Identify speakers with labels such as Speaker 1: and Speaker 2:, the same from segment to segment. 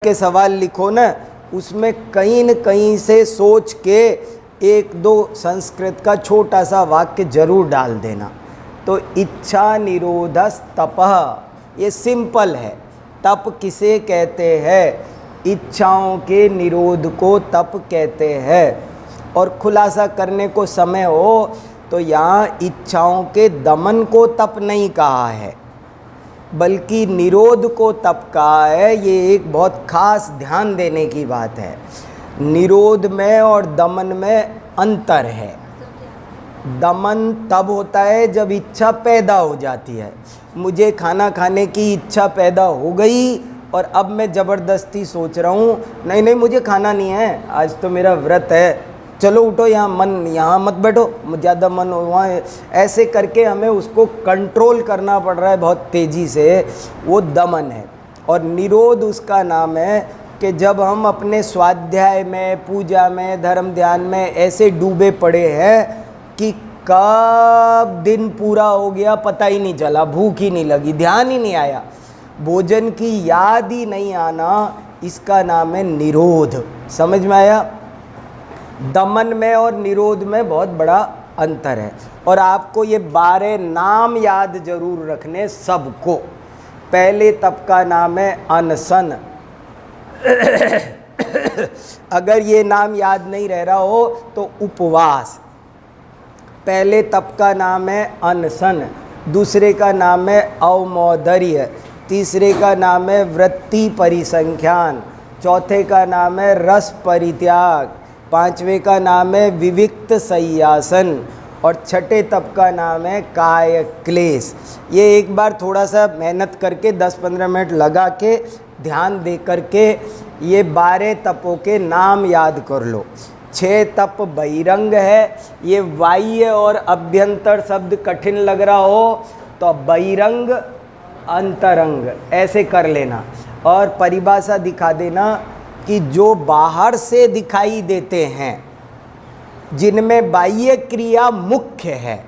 Speaker 1: के सवाल लिखो ना, उसमें कहीं न कहीं से सोच के एक दो संस्कृत का छोटा सा वाक्य जरूर डाल देना। तो इच्छा निरोधस तपः, ये सिंपल है। तप किसे कहते हैं? इच्छाओं के निरोध को तप कहते हैं। और खुलासा करने को समय हो तो यहाँ इच्छाओं के दमन को तप नहीं कहा है, बल्कि निरोध को तप कहा है। ये एक बहुत खास ध्यान देने की बात है। निरोध में और दमन में अंतर है। दमन तब होता है जब इच्छा पैदा हो जाती है। मुझे खाना खाने की इच्छा पैदा हो गई और अब मैं ज़बरदस्ती सोच रहा हूँ नहीं नहीं मुझे खाना नहीं है, आज तो मेरा व्रत है, चलो उठो, यहाँ मत बैठो, ज़्यादा मन हो वहाँ, ऐसे करके हमें उसको कंट्रोल करना पड़ रहा है बहुत तेज़ी से, वो दमन है। और निरोध उसका नाम है कि जब हम अपने स्वाध्याय में, पूजा में, धर्म ध्यान में ऐसे डूबे पड़े हैं कि कब दिन पूरा हो गया पता ही नहीं चला, भूख ही नहीं लगी, ध्यान ही नहीं आया, भोजन की याद ही नहीं आना, इसका नाम है निरोध। समझ में आया? दमन में और निरोध में बहुत बड़ा अंतर है। और आपको ये 12 नाम याद जरूर रखने सबको। पहले तप का नाम है अनशन। अगर ये नाम याद नहीं रह रहा हो तो उपवास। पहले तप का नाम है अनशन, दूसरे का नाम है अवमौदर्य, तीसरे का नाम है वृत्ति परिसंख्यान, चौथे का नाम है रस परित्याग, पांचवें का नाम है विविक्त सय्यासन और छठे तप का नाम है काय क्लेश। ये एक बार थोड़ा सा मेहनत करके 10-15 मिनट लगा के ध्यान दे करके ये 12 तपों के नाम याद कर लो। 6 तप बहिरंग है, ये बाह्य और अभ्यंतर शब्द कठिन लग रहा हो तो बहिरंग अंतरंग ऐसे कर लेना और परिभाषा दिखा देना कि जो बाहर से दिखाई देते हैं, जिनमें बाह्य क्रिया मुख्य है,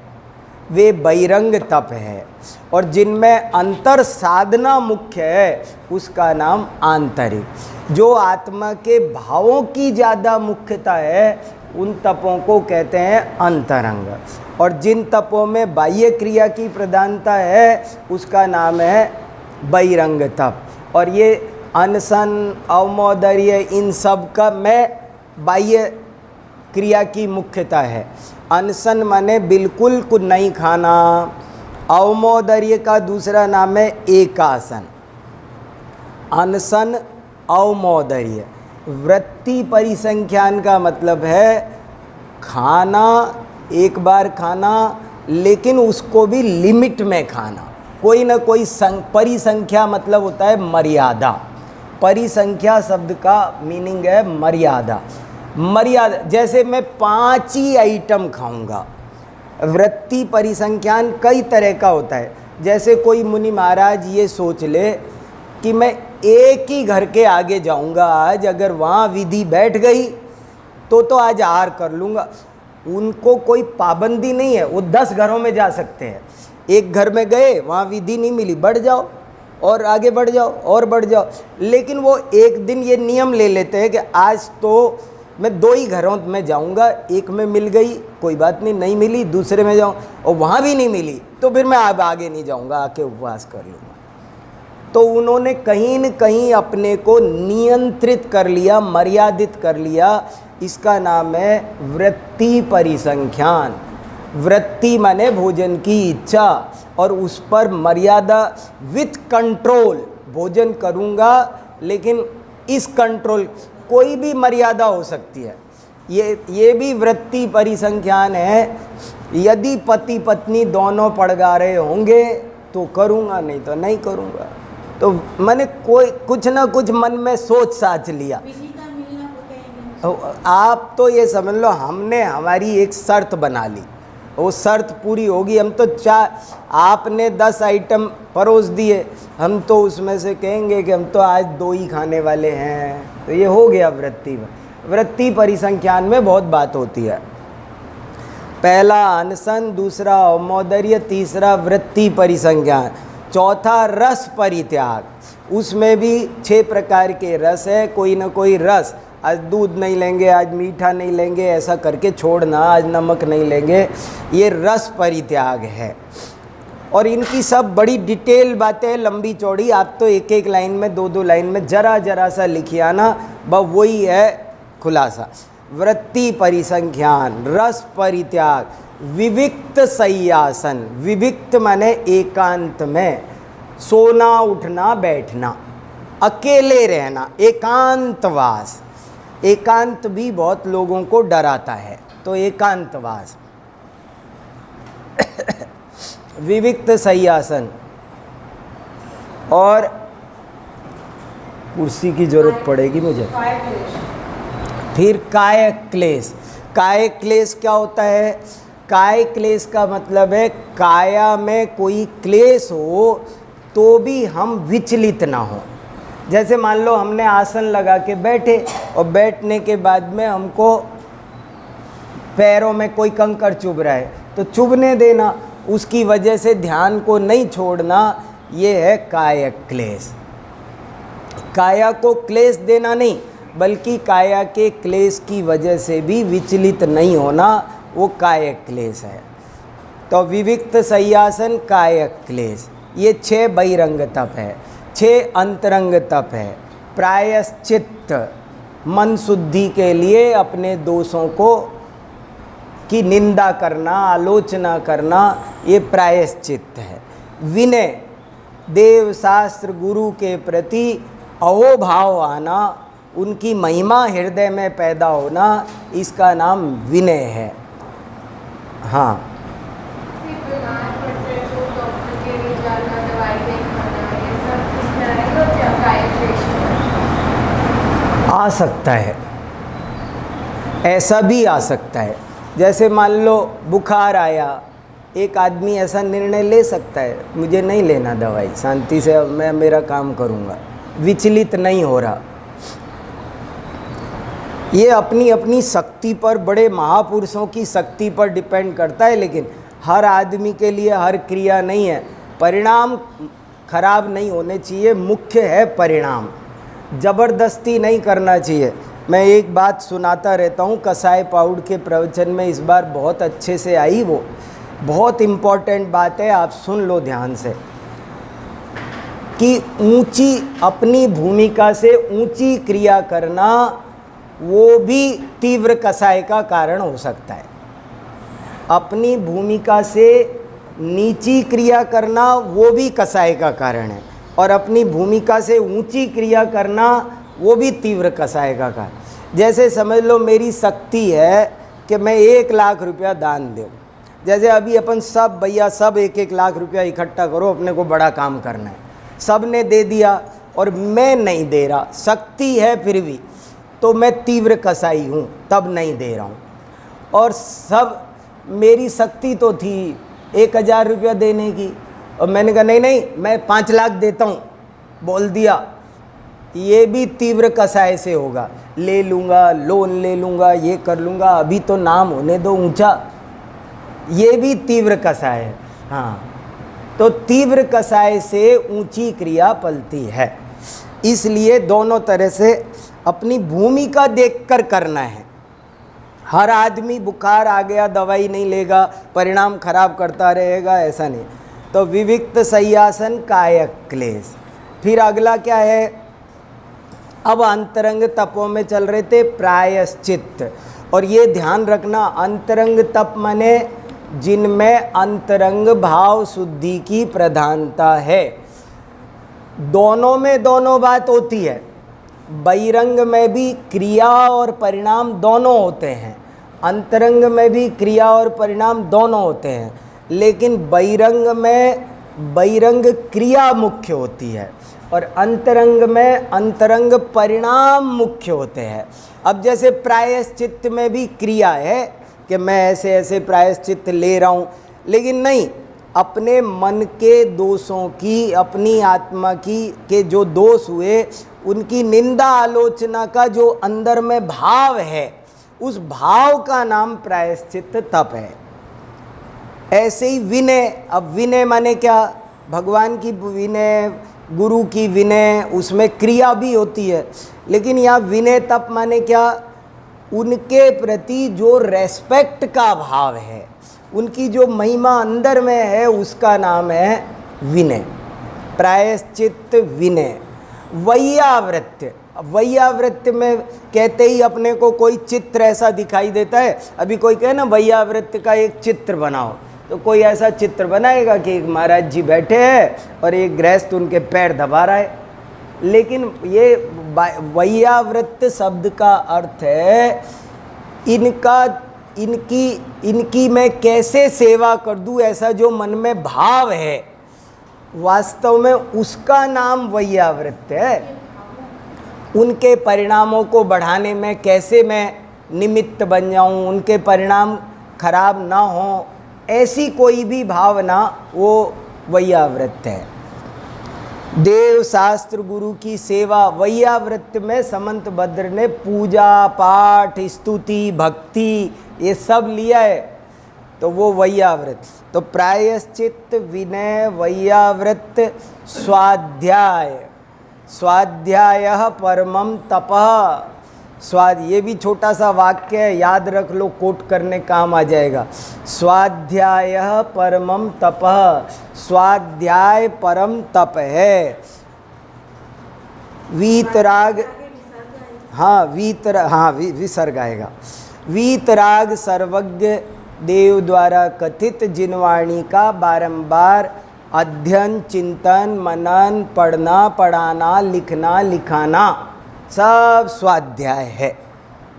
Speaker 1: वे बहिरंग तप है, और जिनमें अंतर साधना मुख्य है उसका नाम आंतरिक। जो आत्मा के भावों की ज़्यादा मुख्यता है उन तपों को कहते हैं अंतरंग, और जिन तपों में बाह्य क्रिया की प्रधानता है उसका नाम है बहिरंग तप। और ये अनशन, अवमौदर्य, इन सब का में बाह्य क्रिया की मुख्यता है। अनशन माने बिल्कुल कुछ नहीं खाना। अवमौदर्य का दूसरा नाम है एकासन। अनशन, अवमौदर्य। वृत्ति परिसंख्यान का मतलब है खाना, एक बार खाना, लेकिन उसको भी लिमिट में खाना। कोई ना कोई परिसंख्या मतलब होता है मर्यादा। परिसंख्या शब्द का मीनिंग है मर्यादा। मर्यादा, जैसे मैं 5 ही आइटम खाऊंगा। वृत्ति परिसंख्यान कई तरह का होता है। जैसे कोई मुनि महाराज ये सोच ले कि मैं एक ही घर के आगे जाऊंगा आज, अगर वहाँ विधि बैठ गई तो आज आहार कर लूँगा। उनको कोई पाबंदी नहीं है, वो 10 घरों में जा सकते हैं। एक घर में गए, वहाँ विधि नहीं मिली, बढ़ जाओ और आगे बढ़ जाओ और बढ़ जाओ। लेकिन वो एक दिन ये नियम ले लेते हैं कि आज तो मैं 2 ही घरों में जाऊंगा, एक में मिल गई कोई बात नहीं, नहीं मिली दूसरे में जाऊँ, और वहाँ भी नहीं मिली तो फिर मैं अब आगे नहीं जाऊंगा, आके उपवास कर लूँगा। तो उन्होंने कहीं न कहीं अपने को नियंत्रित कर लिया, मर्यादित कर लिया। इसका नाम है वृत्ति परिसंख्यान। वृत्ति माने भोजन की इच्छा, और उस पर मर्यादा विथ कंट्रोल। भोजन करूँगा लेकिन इस कंट्रोल, कोई भी मर्यादा हो सकती है। ये भी वृत्ति परिसंख्यान है। यदि पति पत्नी दोनों पड़गारे होंगे तो करूँगा, नहीं तो नहीं करूँगा। तो मैंने कोई कुछ ना कुछ मन में सोच साच लिया। आप तो ये समझ लो हमने हमारी एक शर्त बना ली, वो शर्त पूरी होगी। हम तो आपने 10 आइटम परोस दिए, हम तो उसमें से कहेंगे कि हम तो आज 2 ही खाने वाले हैं, तो ये हो गया वृत्ति परिसंख्यान में बहुत बात होती है। पहला अनशन, दूसरा अवमौदर्य, तीसरा वृत्ति परिसंख्यान। चौथा रस परित्याग, उसमें भी 6 प्रकार के रस है, कोई ना कोई रस, आज दूध नहीं लेंगे, आज मीठा नहीं लेंगे, ऐसा करके छोड़ना, आज नमक नहीं लेंगे, ये रस परित्याग है। और इनकी सब बड़ी डिटेल बातें, लंबी चौड़ी, आप तो एक एक लाइन में, 2-2 लाइन में जरा जरा सा लिखिए आना, बस वही है खुलासा। वृत्ति परिसंख्यान, रस परित्याग, विविक्त सय्यासन, विविक्त माने एकांत में, सोना उठना बैठना, अकेले रहना, एकांतवास। एकांत भी बहुत लोगों को डराता है, तो एकांतवास विविक्त सय्यासन। और कुर्सी की जरूरत पड़ेगी मुझे। फिर काय क्लेश। काय क्लेश क्या होता है? काय क्लेश का मतलब है काया में कोई क्लेश हो तो भी हम विचलित ना हो। जैसे मान लो हमने आसन लगा के बैठे और बैठने के बाद में हमको पैरों में कोई कंकड़ चुभ रहा है तो चुभने देना, उसकी वजह से ध्यान को नहीं छोड़ना, ये है काय क्लेश। काया को क्लेश देना नहीं, बल्कि काया के क्लेश की वजह से भी विचलित नहीं होना, वो काय क्लेश है। तो विविक्त सय्यासन, काय क्लेश, ये 6 बहिरंग तप है। 6 अंतरंग तप है। प्रायश्चित्त, मन शुद्धि के लिए अपने दोषों को की निंदा करना, आलोचना करना, ये प्रायश्चित्त है। विनय, देव शास्त्र गुरु के प्रति अहोभाव आना, उनकी महिमा हृदय में पैदा होना, इसका नाम विनय है। हाँ, आ सकता है, ऐसा भी आ सकता है। जैसे मान लो बुखार आया, एक आदमी ऐसा निर्णय ले सकता है मुझे नहीं लेना दवाई, शांति से मैं मेरा काम करूँगा, विचलित नहीं हो रहा। ये अपनी अपनी शक्ति पर, बड़े महापुरुषों की शक्ति पर डिपेंड करता है, लेकिन हर आदमी के लिए हर क्रिया नहीं है। परिणाम खराब नहीं होने चाहिए, मुख्य है परिणाम, ज़बरदस्ती नहीं करना चाहिए। मैं एक बात सुनाता रहता हूँ, कसाई पाउड के प्रवचन में इस बार बहुत अच्छे से आई, वो बहुत इम्पॉर्टेंट बात है, आप सुन लो ध्यान से, कि ऊंची अपनी भूमिका से ऊंची क्रिया करना वो भी तीव्र कसाय का कारण हो सकता है। अपनी भूमिका से नीची क्रिया करना वो भी कसाय का कारण है, और अपनी भूमिका से ऊंची क्रिया करना वो भी तीव्र कसाय का कारण। जैसे समझ लो मेरी शक्ति है कि मैं 1 लाख रुपया दान दूँ। जैसे अभी अपन सब भैया सब 1-1 लाख रुपया इकट्ठा करो, अपने को बड़ा काम करना है, सब ने दे दिया और मैं नहीं दे रहा, शक्ति है फिर भी, तो मैं तीव्र कसाई हूँ, तब नहीं दे रहा हूँ। और सब, मेरी शक्ति तो थी 1000 रुपया देने की, और मैंने कहा नहीं नहीं मैं 5 लाख देता हूँ, बोल दिया, ये भी तीव्र कसाय से होगा। ले लूँगा, लोन ले लूँगा, ये कर लूँगा, अभी तो नाम होने दो ऊंचा, ये भी तीव्र कसाय है। हाँ, तो तीव्र कसाय से ऊंची क्रिया पलती है। इसलिए दोनों तरह से अपनी भूमिका देखकर करना है। हर आदमी बुखार आ गया दवाई नहीं लेगा, परिणाम खराब करता रहेगा, ऐसा नहीं। तो विविक्त सय्यासन, काय क्लेश। फिर अगला क्या है? अब अंतरंग तपों में चल रहे थे, प्रायश्चित्त। और ये ध्यान रखना, अंतरंग तप माने जिनमें अंतरंग भाव शुद्धि की प्रधानता है। दोनों में दोनों बात होती है। बहिरंग में भी क्रिया और परिणाम दोनों होते हैं, अंतरंग में भी क्रिया और परिणाम दोनों होते हैं, लेकिन बहिरंग में बहिरंग क्रिया मुख्य होती है और अंतरंग में अंतरंग परिणाम मुख्य होते हैं। अब जैसे प्रायश्चित्त में भी क्रिया है कि मैं ऐसे ऐसे प्रायश्चित्त ले रहा हूँ, लेकिन नहीं, अपने मन के दोषों की, अपनी आत्मा की के जो दोष हुए उनकी निंदा आलोचना का जो अंदर में भाव है, उस भाव का नाम प्रायश्चित्त तप है। ऐसे ही विनय। अब विनय माने क्या? भगवान की विनय, गुरु की विनय, उसमें क्रिया भी होती है, लेकिन यहाँ विनय तप माने क्या? उनके प्रति जो रेस्पेक्ट का भाव है, उनकी जो महिमा अंदर में है, उसका नाम है विनय। प्रायश्चित विनय। वैयावृत्य, वैयावृत्य में कहते ही अपने को कोई चित्र ऐसा दिखाई देता है। अभी कोई कहे ना वैयावृत्य का एक चित्र बनाओ, तो कोई ऐसा चित्र बनाएगा कि एक महाराज जी बैठे हैं और एक गृहस्थ उनके पैर दबा रहा है। लेकिन ये वैयावृत्य शब्द का अर्थ है इनकी मैं कैसे सेवा कर दूं, ऐसा जो मन में भाव है, वास्तव में उसका नाम वैयावृत्य है। उनके परिणामों को बढ़ाने में कैसे मैं निमित्त बन जाऊं, उनके परिणाम खराब ना हो, ऐसी कोई भी भावना वो वैयावृत्य है। देव शास्त्र गुरु की सेवा, वैयावृत्य में समंत भद्र ने पूजा पाठ स्तुति भक्ति ये सब लिया है, तो वो वैयावृत्य। तो प्रायश्चित विनय वैयावृत्य स्वाध्याय, स्वाध्यायः परमं तपः। ये भी छोटा सा वाक्य है, याद रख लो, कोट करने काम आ जाएगा। स्वाध्यायः परमं तपः, स्वाध्याय परम तप है। वीतराग, हाँ विसर्ग आएगा। वीतराग सर्वज्ञ देव द्वारा कथित जिनवाणी का बारंबार अध्ययन चिंतन मनन पढ़ना पढ़ाना लिखना लिखाना सब स्वाध्याय है।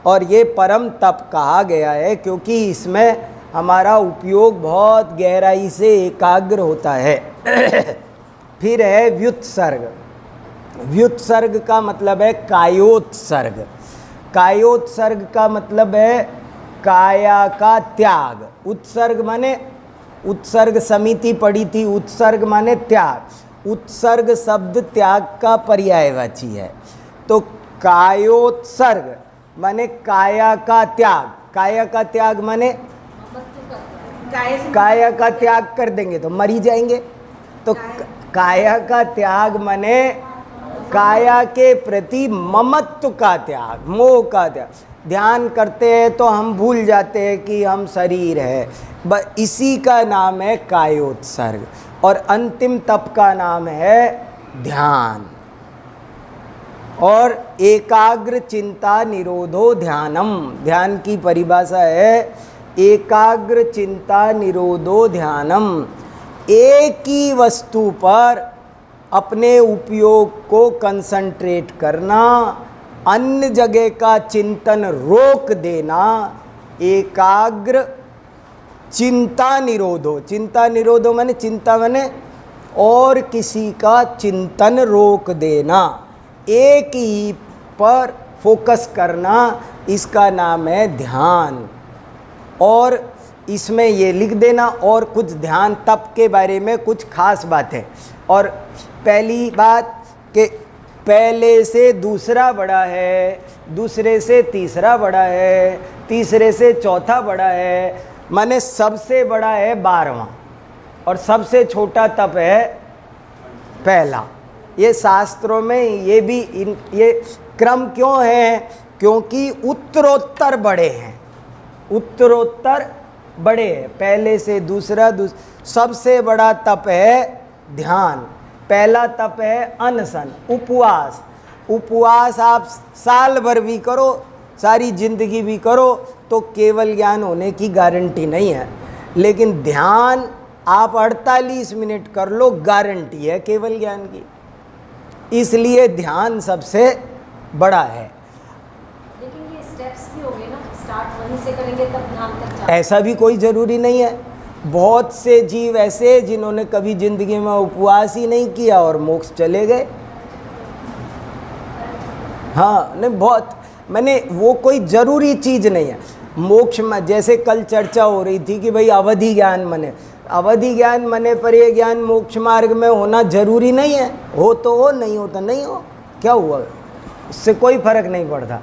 Speaker 1: और ये परम तप कहा गया है क्योंकि इसमें हमारा उपयोग बहुत गहराई से एकाग्र होता है। फिर है व्युत्सर्ग। व्युत्सर्ग का मतलब है कायोत्सर्ग। कायोत्सर्ग का मतलब है काया का त्याग। उत्सर्ग माने, उत्सर्ग समिति पढ़ी थी, उत्सर्ग माने त्याग। उत्सर्ग शब्द त्याग का पर्यायवाची है। तो कायोत्सर्ग माने काया का त्याग। काया का त्याग माने काया का त्याग कर देंगे तो मर ही जाएंगे। तो काया का त्याग माने काया के प्रति ममत्व का त्याग, मोह का त्याग। ध्यान करते हैं तो हम भूल जाते हैं कि हम शरीर है, इसी का नाम है कायोत्सर्ग। और अंतिम तप का नाम है ध्यान। और एकाग्र चिंता निरोधो ध्यानम, ध्यान की परिभाषा है एकाग्र चिंता निरोधो ध्यानम। एक ही वस्तु पर अपने उपयोग को कंसंट्रेट करना, अन्य जगह का चिंतन रोक देना, एकाग्र चिंता निरोधो। चिंता निरोधो माने, चिंता माने और किसी का चिंतन रोक देना, एक ही पर फोकस करना, इसका नाम है ध्यान। और इसमें ये लिख देना और कुछ ध्यान तप के बारे में कुछ खास बातें। और पहली बात कि पहले से दूसरा बड़ा है, दूसरे से तीसरा बड़ा है, तीसरे से चौथा बड़ा है, माने सबसे बड़ा है 12वां और सबसे छोटा तप है पहला। ये शास्त्रों में ये भी ये क्रम क्यों है? क्योंकि उत्तरोत्तर बड़े हैं, उत्तरोत्तर बड़े हैं। पहले से दूसरा, सबसे बड़ा तप है ध्यान। पहला तप है अनशन, उपवास। उपवास आप साल भर भी करो, सारी जिंदगी भी करो तो केवल ज्ञान होने की गारंटी नहीं है। लेकिन ध्यान आप 48 मिनट कर लो, गारंटी है केवल ज्ञान की। इसलिए ध्यान सबसे बड़ा है।
Speaker 2: लेकिन ये स्टेप्स भी होंगे ना, स्टार्ट वहीं से करेंगे तब ध्यान तक जाएंगे।
Speaker 1: ऐसा भी कोई ज़रूरी नहीं है। बहुत से जीव ऐसे जिन्होंने कभी जिंदगी में उपवास ही नहीं किया और मोक्ष चले गए। हाँ, नहीं बहुत, मैंने वो कोई ज़रूरी चीज़ नहीं है। मोक्ष में जैसे कल चर्चा हो रही थी कि भाई अवधि ज्ञान मने, अवधि ज्ञान मने पर ये ज्ञान मोक्ष मार्ग में होना जरूरी नहीं है। हो तो हो, नहीं हो तो नहीं हो, क्या हुआ, इससे कोई फर्क नहीं पड़ता।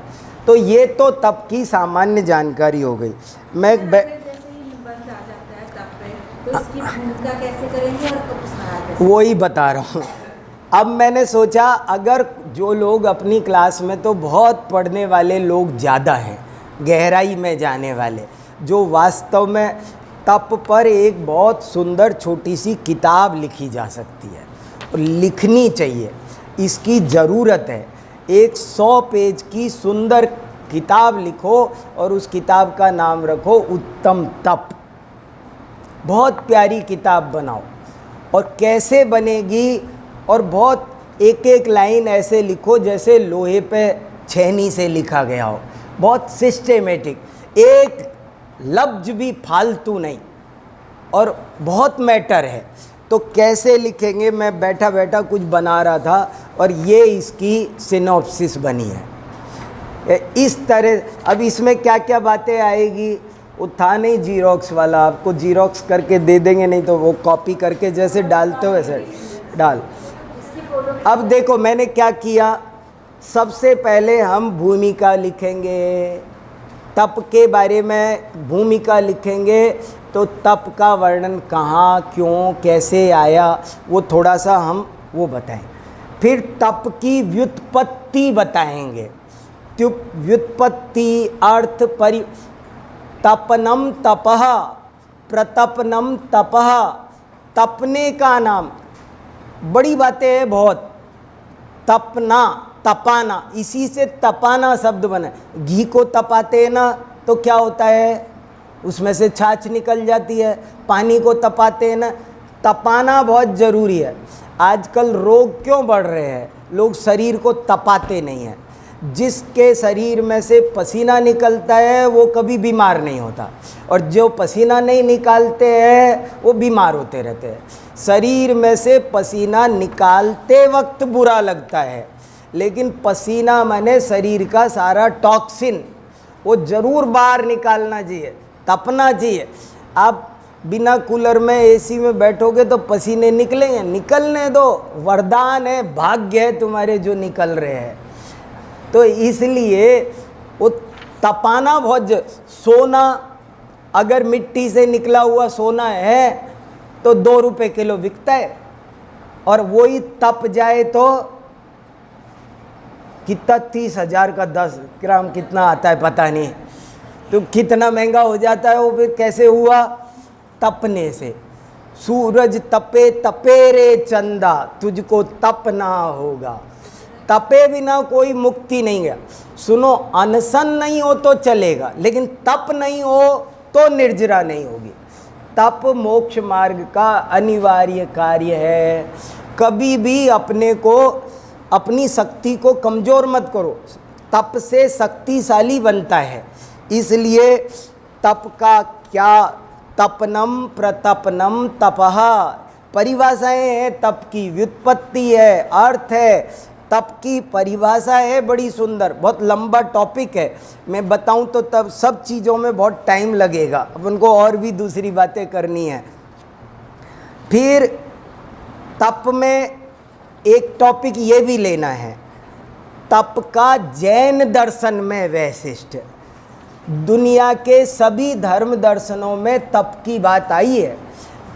Speaker 1: तो ये तो तप की सामान्य जानकारी हो गई। मैं
Speaker 2: तो इसकी भूमिका कैसे करेंगे और कब स्नान
Speaker 1: वो ही बता रहा हूँ। अब मैंने सोचा अगर जो लोग अपनी क्लास में तो बहुत पढ़ने वाले लोग ज़्यादा हैं, गहराई में जाने वाले, जो वास्तव में तप पर एक बहुत सुंदर छोटी सी किताब लिखी जा सकती है और लिखनी चाहिए, इसकी ज़रूरत है। एक 100 पेज की सुंदर किताब लिखो और उस किताब का नाम रखो उत्तम तप। बहुत प्यारी किताब बनाओ। और कैसे बनेगी, और बहुत एक एक लाइन ऐसे लिखो जैसे लोहे पे छेनी से लिखा गया हो, बहुत सिस्टेमेटिक, एक लफ्ज भी फालतू नहीं, और बहुत मैटर है। तो कैसे लिखेंगे, मैं बैठा बैठा कुछ बना रहा था और ये इसकी सिनॉप्सिस बनी है इस तरह। अब इसमें क्या क्या बातें आएगी, वो था नहीं जीरोक्स वाला, आपको जीरोक्स करके दे देंगे, नहीं तो वो कॉपी करके जैसे डालते हो वैसे डाल। अब देखो मैंने क्या किया, सबसे पहले हम भूमिका लिखेंगे, तप के बारे में भूमिका लिखेंगे। तो तप का वर्णन कहाँ, क्यों, कैसे आया, वो थोड़ा सा हम वो बताएं। फिर तप की व्युत्पत्ति बताएंगे, व्युत्पत्ति, अर्थ, तपनम तपः, प्रतपनम तपः, तपने का नाम, बड़ी बातें हैं बहुत। तपना, तपाना, इसी से तपाना शब्द बना। घी को तपाते हैं ना तो क्या होता है, उसमें से छाछ निकल जाती है। पानी को तपाते हैं ना, तपाना बहुत ज़रूरी है। आजकल रोग क्यों बढ़ रहे हैं, लोग शरीर को तपाते नहीं हैं। जिसके शरीर में से पसीना निकलता है वो कभी बीमार नहीं होता, और जो पसीना नहीं निकालते हैं वो बीमार होते रहते हैं। शरीर में से पसीना निकालते वक्त बुरा लगता है, लेकिन पसीना माने शरीर का सारा टॉक्सिन, वो ज़रूर बाहर निकालना चाहिए, तपना चाहिए। आप बिना कूलर में एसी में बैठोगे तो पसीने निकलेंगे, निकलने दो, वरदान है, भाग्य है तुम्हारे जो निकल रहे हैं। तो इसलिए वो तपाना बहुत। सोना, अगर मिट्टी से निकला हुआ सोना है तो 2 रुपये किलो बिकता है, और वही तप जाए तो कितना, 30,000 का 10 ग्राम कितना आता है पता नहीं, तो कितना महंगा हो जाता है वो। फिर कैसे हुआ, तपने से। सूरज तपे तपे रे चंदा, तुझको तपना होगा। तपे बिना कोई मुक्ति नहीं है। सुनो, अनशन नहीं हो तो चलेगा, लेकिन तप नहीं हो तो निर्जरा नहीं होगी। तप मोक्ष मार्ग का अनिवार्य कार्य है। कभी भी अपने को, अपनी शक्ति को कमज़ोर मत करो, तप से शक्तिशाली बनता है। इसलिए तप का क्या, तपनम, प्रतपनम, तपः, परिभाषाएं हैं। तप की व्युत्पत्ति है, अर्थ है, तप की परिभाषा है, बड़ी सुंदर। बहुत लंबा टॉपिक है, मैं बताऊं तो तब सब चीज़ों में बहुत टाइम लगेगा, अब उनको और भी दूसरी बातें करनी है। फिर तप में एक टॉपिक ये भी लेना है, तप का जैन दर्शन में वैशिष्ट। दुनिया के सभी धर्म दर्शनों में तप की बात आई है,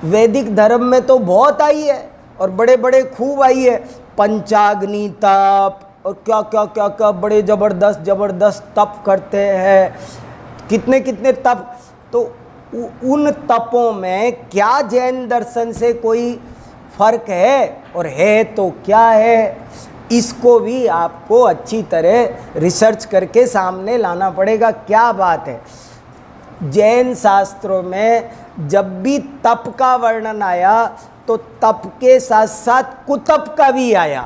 Speaker 1: वैदिक धर्म में तो बहुत आई है, और बड़े बड़े खूब आई है। पंचाग्नि तप और क्या क्या क्या क्या बड़े ज़बरदस्त ज़बरदस्त तप करते हैं, कितने कितने तप। तो उन तपों में क्या जैन दर्शन से कोई फर्क है, और है तो क्या है, इसको भी आपको अच्छी तरह रिसर्च करके सामने लाना पड़ेगा। क्या बात है, जैन शास्त्रों में जब भी तप का वर्णन आया तो तप के साथ साथ कुतप का भी आया।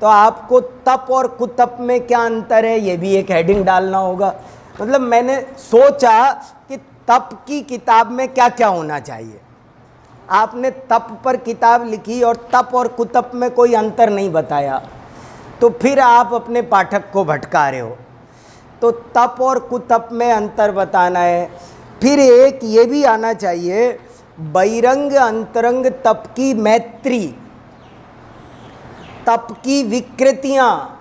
Speaker 1: तो आपको तप और कुतप में क्या अंतर है, ये भी एक हेडिंग डालना होगा। मतलब मैंने सोचा कि तप की किताब में क्या क्या होना चाहिए। आपने तप पर किताब लिखी और तप और कुतप में कोई अंतर नहीं बताया, तो फिर आप अपने पाठक को भटका रहे हो। तो तप और कुतप में अंतर बताना है। फिर एक ये भी आना चाहिए, बहिरंग अंतरंग तप की मैत्री, तप की विकृतियाँ,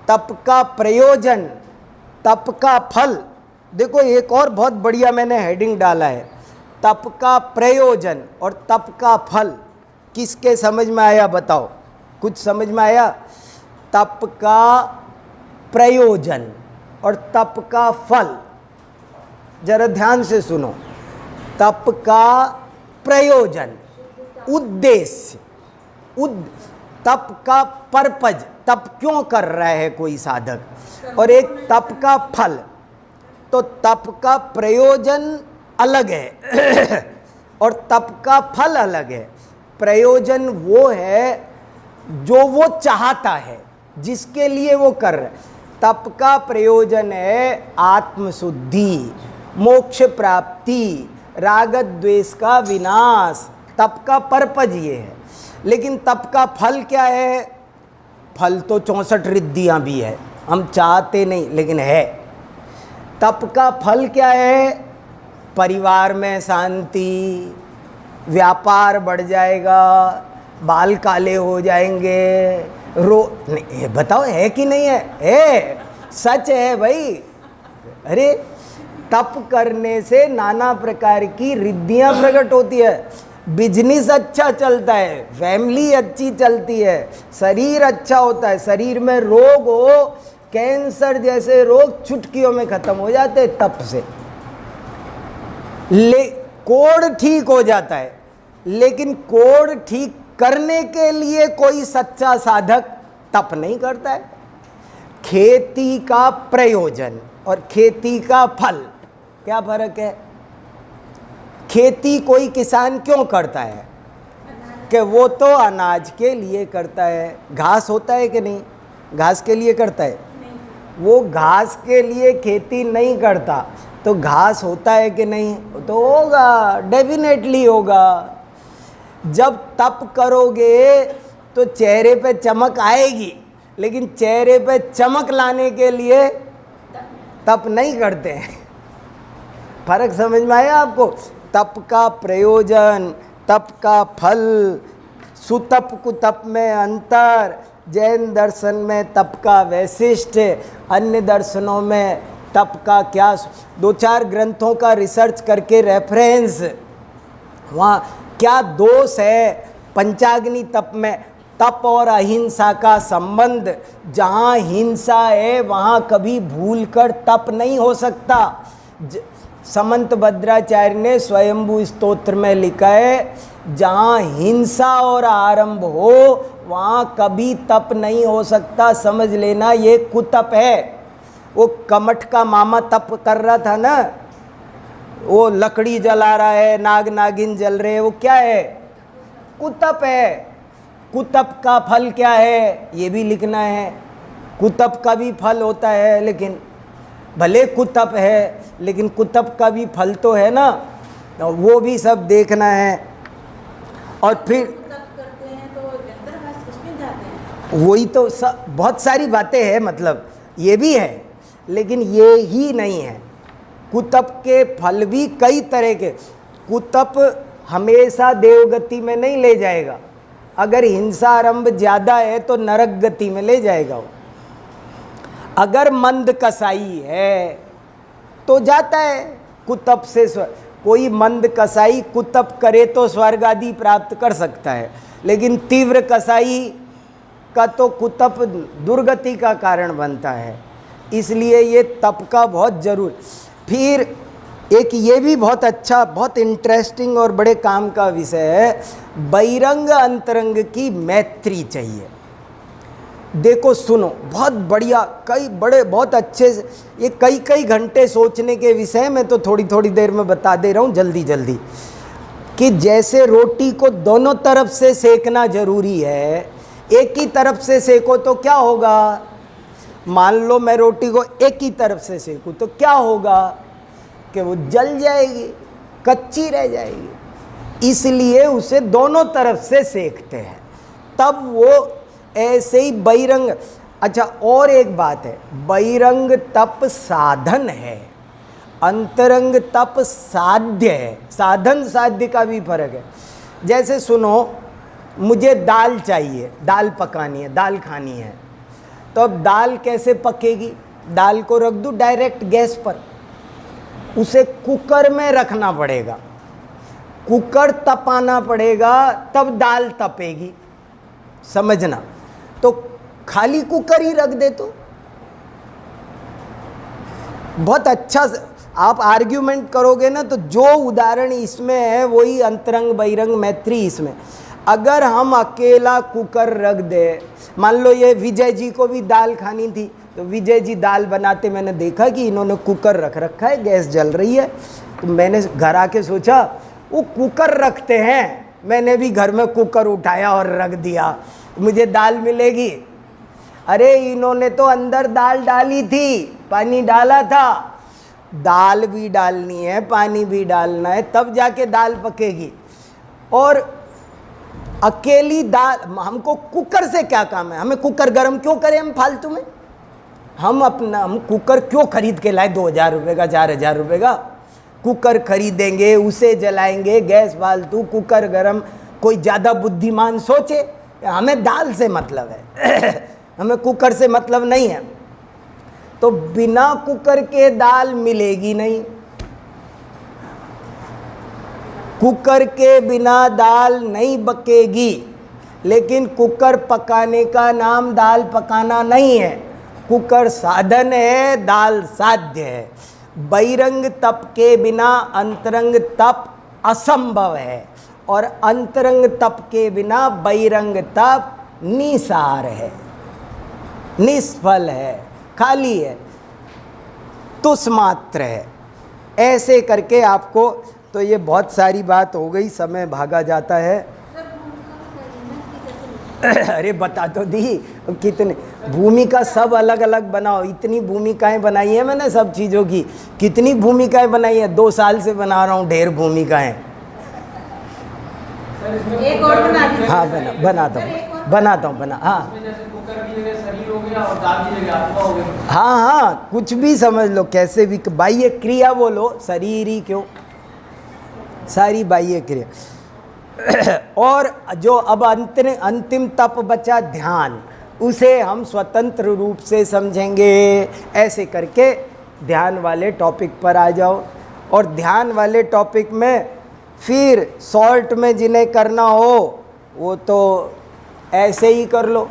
Speaker 1: तप का प्रयोजन, तप का फल। देखो एक और बहुत बढ़िया मैंने हेडिंग डाला है, तप का प्रयोजन और तप का फल। किसके समझ में आया बताओ? कुछ समझ में आया? तप का प्रयोजन और तप का फल, जरा ध्यान से सुनो। तप का प्रयोजन, उद्देश्य, तप का पर्पज, तप क्यों कर रहा है कोई साधक, और एक तप का फल। तो तप का प्रयोजन अलग है और तप का फल अलग है। प्रयोजन वो है जो वो चाहता है, जिसके लिए वो कर रहा है। तप का प्रयोजन है आत्मशुद्धि, मोक्ष प्राप्ति, राग द्वेष का विनाश। तप का पर्पज ये है। लेकिन तप का फल क्या है? फल तो 64 रिद्धियाँ भी है, हम चाहते नहीं लेकिन है। तप का फल क्या है? परिवार में शांति, व्यापार बढ़ जाएगा, बाल काले हो जाएंगे, नहीं, बताओ है कि नहीं है? है, सच है भाई। अरे तप करने से नाना प्रकार की रिद्धियां प्रकट होती है। बिजनेस अच्छा चलता है, फैमिली अच्छी चलती है, शरीर अच्छा होता है। शरीर में रोग हो, कैंसर जैसे रोग चुटकियों में खत्म हो जाते हैं तप से। कोढ़ ठीक हो जाता है, लेकिन कोढ़ ठीक करने के लिए कोई सच्चा साधक तप नहीं करता है। खेती का प्रयोजन और खेती का फल क्या फर्क है? खेती कोई किसान क्यों करता है? कि वो तो अनाज के लिए करता है। घास होता है कि नहीं? घास के लिए करता है। वो घास के लिए खेती नहीं करता, तो घास होता है कि नहीं? तो होगा, डेफिनेटली होगा। जब तप करोगे तो चेहरे पे चमक आएगी, लेकिन चेहरे पे चमक लाने के लिए तप नहीं करते हैं। फर्क समझ में आया आपको? तप का प्रयोजन, तप का फल, सुतप कुतप में अंतर। जैन दर्शन में तप का वैशिष्ट, अन्य दर्शनों में तप का क्या। 2-4 ग्रंथों का रिसर्च करके रेफरेंस, वहाँ क्या दोष है पंचाग्नि तप में। तप और अहिंसा का संबंध, जहाँ हिंसा है वहाँ कभी भूलकर तप नहीं हो सकता। समंत भद्राचार्य ने स्वयंभू स्तोत्र में लिखा है, जहाँ हिंसा और आरंभ हो वहाँ कभी तप नहीं हो सकता। समझ लेना ये कुतप है। वो कमठ का मामा तप कर रहा था ना, वो लकड़ी जला रहा है, नाग नागिन जल रहे हैं, वो क्या है? कुतप है। कुतप का फल क्या है ये भी लिखना है। कुतप का भी फल होता है, लेकिन भले कुतप है लेकिन कुतप का भी फल तो है ना, वो भी सब देखना है। और फिर
Speaker 3: करते हैं तो उसमें जाते हैं।
Speaker 1: वही तो बहुत सारी बातें हैं, मतलब ये भी है, लेकिन ये ही नहीं है। कुतप के फल भी कई तरह के। कुतप हमेशा देवगति में नहीं ले जाएगा। अगर हिंसा आरंभ ज़्यादा है तो नरक गति में ले जाएगा वो। अगर मंद कसाई है तो जाता है कुतप से कोई मंद कसाई कुतप करे तो स्वर्ग आदि प्राप्त कर सकता है, लेकिन तीव्र कसाई का तो कुतप दुर्गति का कारण बनता है। इसलिए ये तप का बहुत जरूर। फिर एक ये भी बहुत अच्छा, बहुत इंटरेस्टिंग और बड़े काम का विषय है, बहिरंग अंतरंग की मैत्री चाहिए। देखो सुनो, बहुत बढ़िया, कई बड़े बहुत अच्छे, ये कई घंटे सोचने के विषय में तो थोड़ी थोड़ी देर में बता दे रहा हूँ जल्दी जल्दी। कि जैसे रोटी को दोनों तरफ से सेकना जरूरी है, एक ही तरफ से सेको तो क्या होगा? मान लो मैं रोटी को एक ही तरफ से सेकूँ तो क्या होगा? कि वो जल जाएगी, कच्ची रह जाएगी। इसलिए उसे दोनों तरफ से सेकते हैं, तब वो ऐसे ही बहिरंग। अच्छा, और एक बात है, बहिरंग तप साधन है, अंतरंग तप साध्य है। साधन साध्य का भी फर्क है। जैसे सुनो, मुझे दाल चाहिए, दाल पकानी है, दाल खानी है, तो अब दाल कैसे पकेगी? दाल को रख दूँ डायरेक्ट गैस पर? उसे कुकर में रखना पड़ेगा। कुकर तपाना पड़ेगा तब दाल तपेगी, समझना। तो खाली कुकर ही रख दे तो बहुत अच्छा। आप आर्ग्यूमेंट करोगे ना तो जो उदाहरण इसमें है वही अंतरंग बहिरंग मैत्री इसमें। अगर हम अकेला कुकर रख दे, मान लो ये विजय जी को भी दाल खानी थी, तो विजय जी दाल बनाते मैंने देखा कि इन्होंने कुकर रख रखा है, गैस जल रही है, तो मैंने घर आके सोचा वो कुकर रखते हैं, मैंने भी घर में कुकर उठाया और रख दिया, मुझे दाल मिलेगी। अरे इन्होंने तो अंदर दाल डाली थी, पानी डाला था, दाल भी डालनी है, पानी भी डालना है, तब जाके दाल पकेगी। और अकेली दाल, हमको कुकर से क्या काम है, हमें कुकर गर्म क्यों करें हम फालतू में? हम कुकर क्यों खरीद के लाए 2000 रुपये का, 4000 रुपये का कुकर खरीदेंगे, उसे जलाएंगे, गैस फालतू, कुकर गरम। कोई ज़्यादा बुद्धिमान सोचे, हमें दाल से मतलब है हमें कुकर से मतलब नहीं है। तो बिना कुकर के दाल मिलेगी नहीं, कुकर के बिना दाल नहीं पकेगी। लेकिन कुकर पकाने का नाम दाल पकाना नहीं है, कुकर साधन है, दाल साध्य है। बहिरंग तप के बिना अंतरंग तप असंभव है, और अंतरंग तप के बिना बहिरंग तप निसार है, निष्फल है, खाली है, तुस मात्र है। ऐसे करके आपको, तो ये बहुत सारी बात हो गई, समय भागा जाता है। अरे बता तो दी कितने भूमिका, सब अलग अलग बनाओ। इतनी भूमिकाएं बनाई है मैंने सब चीज़ों की, कितनी भूमिकाएं बनाई है, 2 साल से बना रहा हूँ ढेर भूमिकाएं।
Speaker 3: एक और बना दीजिए।
Speaker 1: हाँ बनाता हूँ हाँ हाँ, कुछ भी समझ लो, कैसे भी, बाह्य क्रिया बोलो, शरीर ही क्यों, सारी बाह्य क्रिया। और जो अब अंतिम तप बचा ध्यान, उसे हम स्वतंत्र रूप से समझेंगे। ऐसे करके ध्यान वाले टॉपिक पर आ जाओ। और ध्यान वाले टॉपिक में फिर शॉर्ट में जिन्हें करना हो वो तो ऐसे ही कर लो।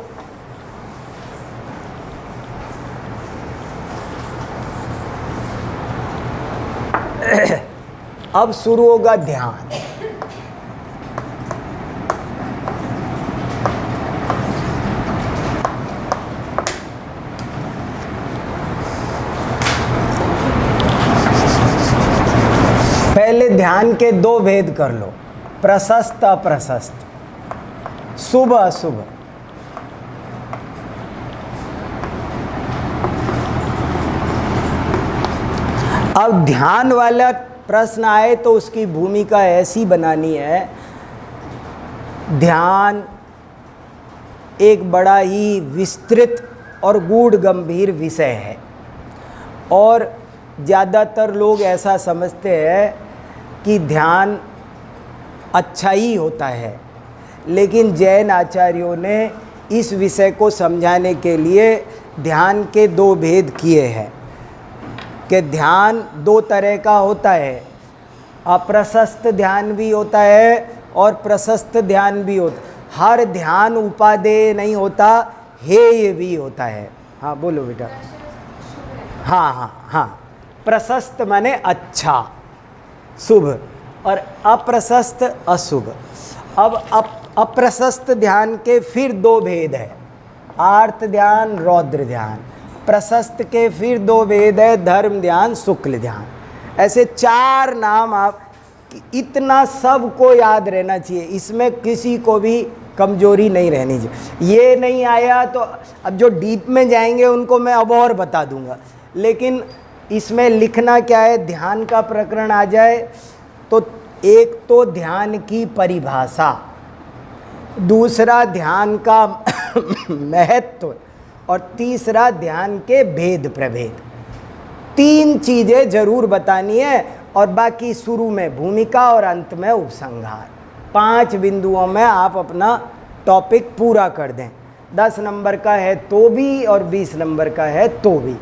Speaker 1: अब शुरू होगा ध्यान। पहले ध्यान के 2 भेद कर लो, प्रशस्त अप्रशस्त, शुभ अशुभ। अब ध्यान वाला प्रश्न आए तो उसकी भूमिका ऐसी बनानी है, ध्यान एक बड़ा ही विस्तृत और गूढ़ गंभीर विषय है, और ज़्यादातर लोग ऐसा समझते हैं कि ध्यान अच्छा ही होता है। लेकिन जैन आचार्यों ने इस विषय को समझाने के लिए ध्यान के 2 भेद किए हैं कि ध्यान 2 तरह का होता है, अप्रशस्त ध्यान भी होता है और प्रशस्त ध्यान भी होता है। हर ध्यान उपादेय नहीं होता, हेय भी होता है। हाँ बोलो बेटा। हाँ, प्रशस्त माने अच्छा, शुभ, और अप्रशस्त अशुभ। अब अप्रशस्त ध्यान के फिर 2 भेद है, आर्त ध्यान, रौद्र ध्यान। प्रशस्त के फिर 2 भेद है, धर्म ध्यान, शुक्ल ध्यान। ऐसे 4 नाम। आप इतना सबको याद रहना चाहिए, इसमें किसी को भी कमजोरी नहीं रहनी चाहिए। ये नहीं आया तो अब जो डीप में जाएंगे उनको मैं अब और बता दूंगा। लेकिन इसमें लिखना क्या है, ध्यान का प्रकरण आ जाए तो एक तो ध्यान की परिभाषा, दूसरा ध्यान का महत्व, और तीसरा ध्यान के भेद प्रभेद। 3 चीज़ें जरूर बतानी है, और बाकी शुरू में भूमिका और अंत में उपसंहार। 5 बिंदुओं में आप अपना टॉपिक पूरा कर दें। 10 नंबर का है तो भी, और 20 नंबर का है तो भी।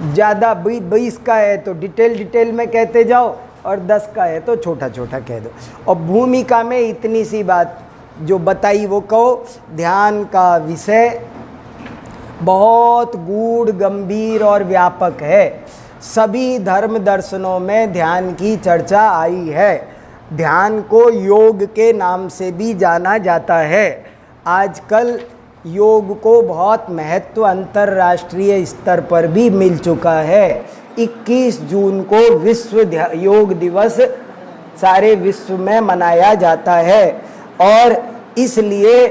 Speaker 1: ज़्यादा 20 का है तो डिटेल में कहते जाओ, और 10 का है तो छोटा छोटा कह दो। और भूमिका में इतनी सी बात जो बताई वो कहो, ध्यान का विषय बहुत गूढ़, गंभीर और व्यापक है। सभी धर्म दर्शनों में ध्यान की चर्चा आई है। ध्यान को योग के नाम से भी जाना जाता है। आजकल योग को बहुत महत्व अंतर्राष्ट्रीय स्तर पर भी मिल चुका है। 21 जून को विश्व योग दिवस सारे विश्व में मनाया जाता है और इसलिए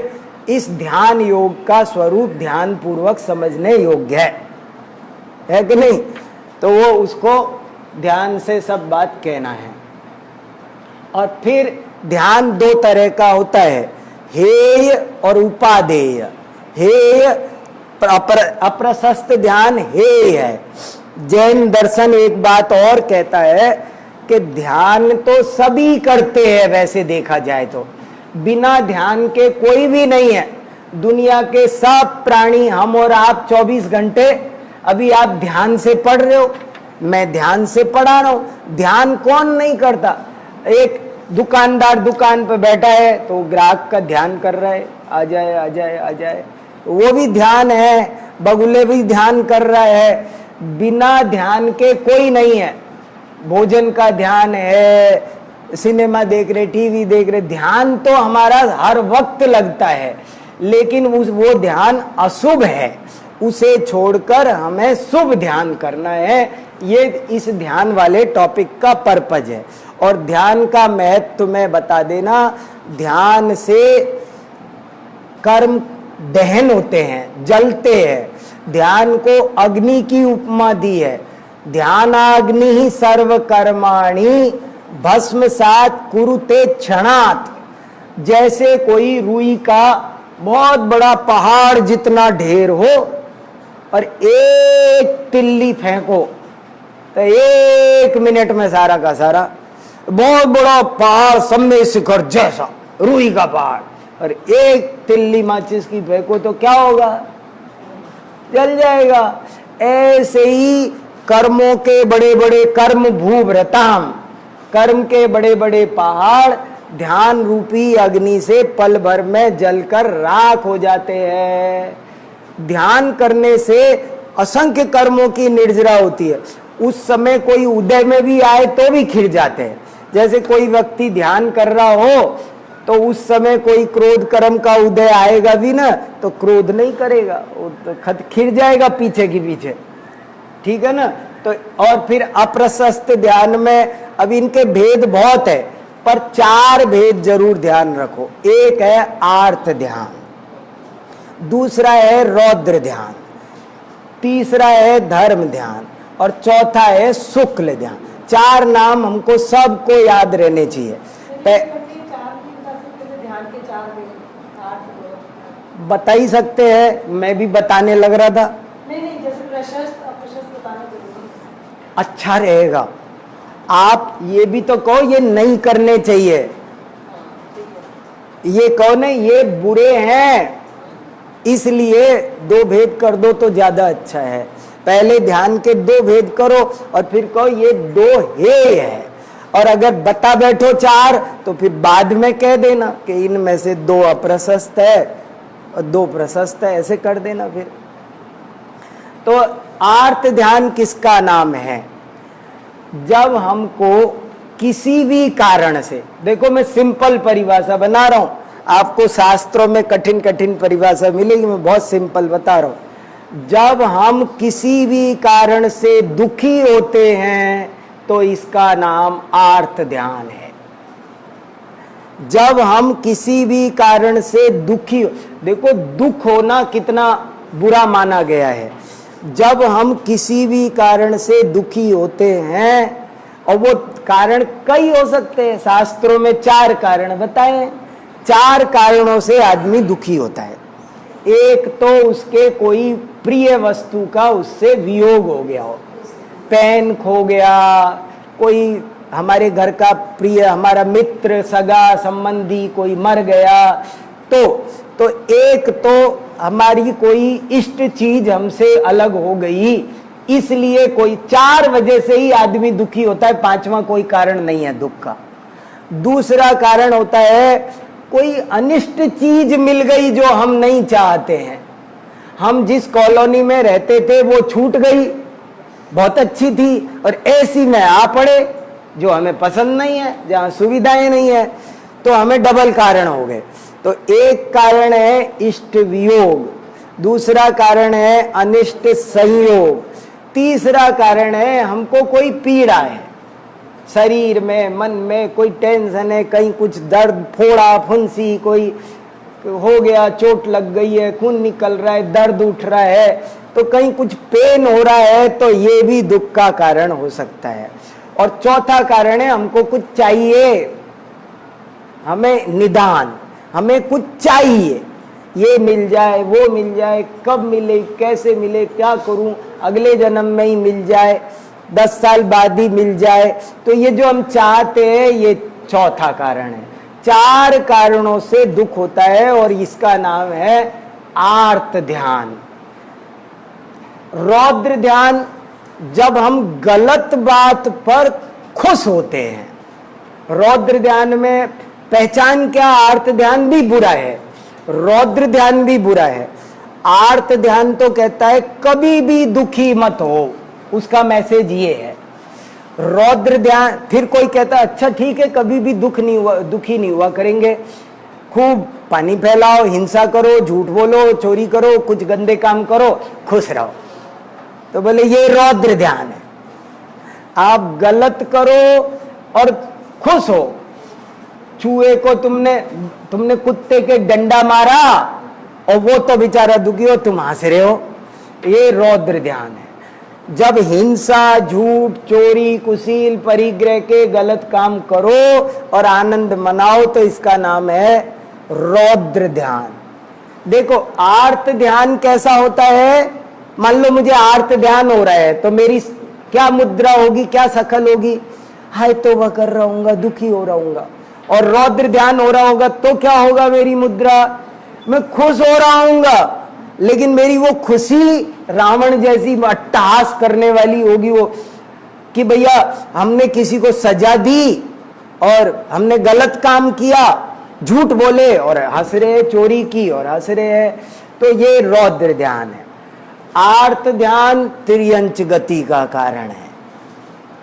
Speaker 1: इस ध्यान योग का स्वरूप ध्यान पूर्वक समझने योग्य है कि नहीं? तो वो उसको ध्यान से सब बात कहना है। और फिर ध्यान दो तरह का होता है, हेय और उपादेय। हेय अप्रशस्त ध्यान हेय है। जैन दर्शन एक बात और कहता है कि ध्यान तो सभी करते हैं, वैसे देखा जाए तो बिना ध्यान के कोई भी नहीं है। दुनिया के सब प्राणी, हम और आप 24 घंटे, अभी आप ध्यान से पढ़ रहे हो, मैं ध्यान से पढ़ा रहा हूं। ध्यान कौन नहीं करता? एक दुकानदार दुकान पर बैठा है तो ग्राहक का ध्यान कर रहा है, आ जाए आ जाए आ जाए, वो भी ध्यान है। बगुले भी ध्यान कर रहा है। बिना ध्यान के कोई नहीं है। भोजन का ध्यान है, सिनेमा देख रहे, टीवी देख रहे, ध्यान तो हमारा हर वक्त लगता है, लेकिन वो ध्यान अशुभ है। उसे छोड़कर हमें शुभ ध्यान करना है। ये इस ध्यान वाले टॉपिक का पर्पज है। और ध्यान का महत्व मैं बता देना, ध्यान से कर्म दहन होते हैं, जलते हैं। ध्यान को अग्नि की उपमा दी है। ध्यानाग्नि ही सर्व कर्माणि भस्मसात कुरुते क्षणात। जैसे कोई रुई का बहुत बड़ा पहाड़ जितना ढेर हो और एक तिल्ली फेंको तो 1 मिनट में सारा का सारा, बहुत बड़ा पहाड़ सम्य शिखर जैसा रुई का पहाड़, और एक तिल्ली माचिस की फेंको तो क्या होगा? जल जाएगा। ऐसे ही कर्मों के बड़े बड़े कर्म भूभृताम, कर्म के बड़े बड़े पहाड़ ध्यान रूपी अग्नि से पल भर में जलकर राख हो जाते हैं। ध्यान करने से असंख्य कर्मों की निर्जरा होती है। उस समय कोई उदय में भी आए तो भी खिर जाते हैं। जैसे कोई व्यक्ति ध्यान कर रहा हो तो उस समय कोई क्रोध कर्म का उदय आएगा भी ना तो क्रोध नहीं करेगा, वो तो खिर जाएगा पीछे की पीछे, ठीक है ना। तो और फिर अप्रशस्त ध्यान में अब इनके भेद बहुत है, पर 4 भेद जरूर ध्यान रखो। एक है आर्त ध्यान, दूसरा है रौद्र ध्यान, तीसरा है धर्म ध्यान और चौथा है शुक्ल ध्यान। 4 नाम हमको सबको याद रहने चाहिए। बता ही सकते हैं, मैं भी बताने लग रहा था।
Speaker 3: नहीं, जैसे प्रशस्त अप्रशस्त बताना जरूरी है।
Speaker 1: अच्छा रहेगा। आप ये भी तो कहो ये नहीं करने चाहिए, ये कहो नहीं ये बुरे हैं, इसलिए 2 भेद कर दो तो ज्यादा अच्छा है। पहले ध्यान के 2 भेद करो और फिर कहो ये 2 हे है। और अगर बता बैठो 4 तो फिर बाद में कह देना कि इनमें से 2 अप्रशस्त है और 2 प्रशस्त है, ऐसे कर देना। फिर तो आर्त ध्यान किसका नाम है? जब हमको किसी भी कारण से, देखो मैं सिंपल परिभाषा बना रहा हूं, आपको शास्त्रों में कठिन कठिन परिभाषा मिलेगी, मैं बहुत सिंपल बता रहा हूं। जब हम किसी भी कारण से दुखी होते हैं तो इसका नाम आर्त ध्यान है। जब हम किसी भी कारण से दुखी, देखो दुख होना कितना बुरा माना गया है। जब हम किसी भी कारण से दुखी होते हैं, और वो कारण कई हो सकते हैं, शास्त्रों में 4 कारण बताए। 4 कारणों से आदमी दुखी होता है। एक तो उसके कोई प्रिय वस्तु का उससे वियोग हो गया हो, पेन खो गया, कोई हमारे घर का प्रिय, हमारा मित्र, सगा संबंधी कोई मर गया, तो एक तो हमारी कोई इष्ट चीज हमसे अलग हो गई, इसलिए कोई 4 वजह से ही आदमी दुखी होता है, 5वां कोई कारण नहीं है दुख का। दूसरा कारण होता है कोई अनिष्ट चीज मिल गई जो हम नहीं चाहते हैं। हम जिस कॉलोनी में रहते थे वो छूट गई, बहुत अच्छी थी, और ऐसी में आ पड़े जो हमें पसंद नहीं है, जहां सुविधाएं नहीं है, तो हमें डबल कारण हो गए। तो एक कारण है इष्ट वियोग, दूसरा कारण है अनिष्ट संयोग, तीसरा कारण है हमको कोई पीड़ा है शरीर में, मन में कोई टेंशन है, कहीं कुछ दर्द, फोड़ा फुंसी, कोई हो गया, चोट लग गई है, खून निकल रहा है, दर्द उठ रहा है, तो कहीं कुछ पेन हो रहा है, तो ये भी दुख का कारण हो सकता है। और चौथा कारण है हमको कुछ चाहिए, हमें निदान, हमें कुछ चाहिए, ये मिल जाए, वो मिल जाए, कब मिले, कैसे मिले, क्या करूं, अगले जन्म में ही मिल जाए, 10 साल बाद ही मिल जाए। तो ये जो हम चाहते हैं ये चौथा कारण है। 4 कारणों से दुख होता है और इसका नाम है आर्त ध्यान। रौद्र ध्यान जब हम गलत बात पर खुश होते हैं। रौद्र ध्यान में पहचान क्या, आर्त ध्यान भी बुरा है, रौद्र ध्यान भी बुरा है। आर्त ध्यान तो कहता है कभी भी दुखी मत हो, उसका मैसेज ये है। रौद्र ध्यान, फिर कोई कहता है अच्छा ठीक है कभी भी दुखी नहीं हुआ करेंगे, खूब पानी फैलाओ, हिंसा करो, झूठ बोलो, चोरी करो, कुछ गंदे काम करो, खुश रहो। तो बोले ये रौद्र ध्यान है। आप गलत करो और खुश हो। चूहे को तुमने कुत्ते के डंडा मारा और वो तो बेचारा दुखी हो, तुम हंस रहे हो, ये रौद्र ध्यान है। जब हिंसा, झूठ, चोरी, कुशील, परिग्रह के गलत काम करो और आनंद मनाओ तो इसका नाम है रौद्र ध्यान। देखो आर्त ध्यान कैसा होता है, मान लो मुझे आर्त ध्यान हो रहा है तो मेरी क्या मुद्रा होगी, क्या शकल होगी, हाय तौबा कर रहा हूंगा, दुखी हो रहा हूंगा। और रौद्र ध्यान हो रहा होगा तो क्या होगा मेरी मुद्रा, मैं खुश हो रहा हूंगा, लेकिन मेरी वो खुशी रावण जैसी अट्टहास करने वाली होगी, वो कि भैया हमने किसी को सजा दी और हमने गलत काम किया, झूठ बोले और हंस रहे, चोरी की और हंस रहे हैं, तो ये रौद्र ध्यान है। आर्त ध्यान त्रियंच गति का कारण है,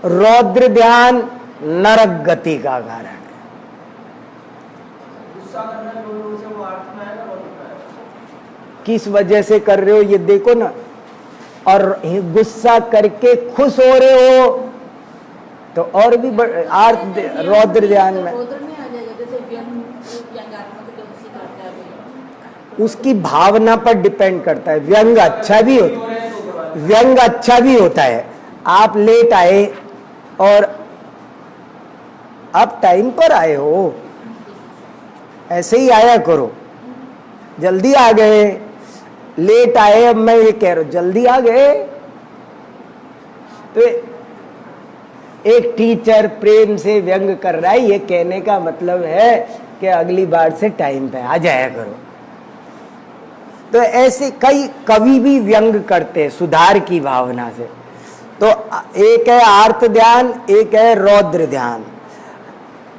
Speaker 1: रौद्र ध्यान नरक गति का कारण है। किस वजह से कर रहे हो ये देखो ना, और गुस्सा करके खुश हो रहे हो तो और भी आर्त रौद्र ध्यान में उसकी भावना पर डिपेंड करता है। व्यंग अच्छा भी होता, व्यंग अच्छा भी होता है। आप लेट आए और आप टाइम पर आए हो, ऐसे ही आया करो, जल्दी आ गए, लेट आए, अब मैं ये कह रहा हूं जल्दी आ गए। तो एक टीचर प्रेम से व्यंग कर रहा है, ये कहने का मतलब है कि अगली बार से टाइम पे आ जाया करो। तो ऐसे कई कवि भी व्यंग करते हैं सुधार की भावना से। तो एक है आर्त ध्यान, एक है रौद्र ध्यान,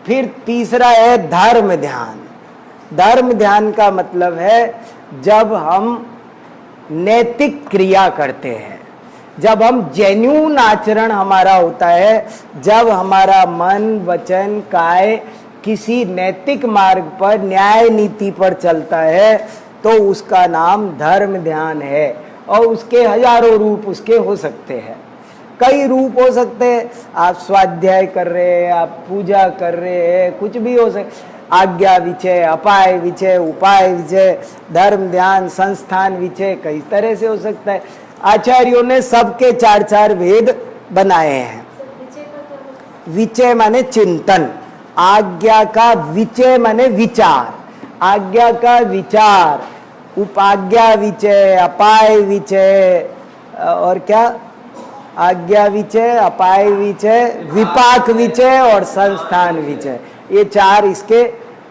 Speaker 1: फिर तीसरा है धर्म ध्यान। धर्म ध्यान का मतलब है जब हम नैतिक क्रिया करते हैं, जब हम जेन्यून आचरण हमारा होता है, जब हमारा मन, वचन, काय किसी नैतिक मार्ग पर, न्याय नीति पर चलता है, तो उसका नाम धर्म ध्यान है। और उसके हजारों रूप उसके हो सकते हैं, कई रूप हो सकते हैं। आप स्वाध्याय कर रहे हैं, आप पूजा कर रहे हैं, कुछ भी हो सकता, आज्ञा विचय, अपाय विचय, उपाय विचय, धर्म ध्यान, संस्थान विचय, कई तरह से हो सकता है। आचार्यों ने सबके 4-4 भेद बनाए हैं। विचय माने चिंतन, आज्ञा का विचय माने विचार, आज्ञा का विचार, उपाज्ञा विचय, अपाय विचय, और क्या, आज्ञा विचय, अपाय विचय, विपाक विचय और संस्थान विचय, ये 4 इसके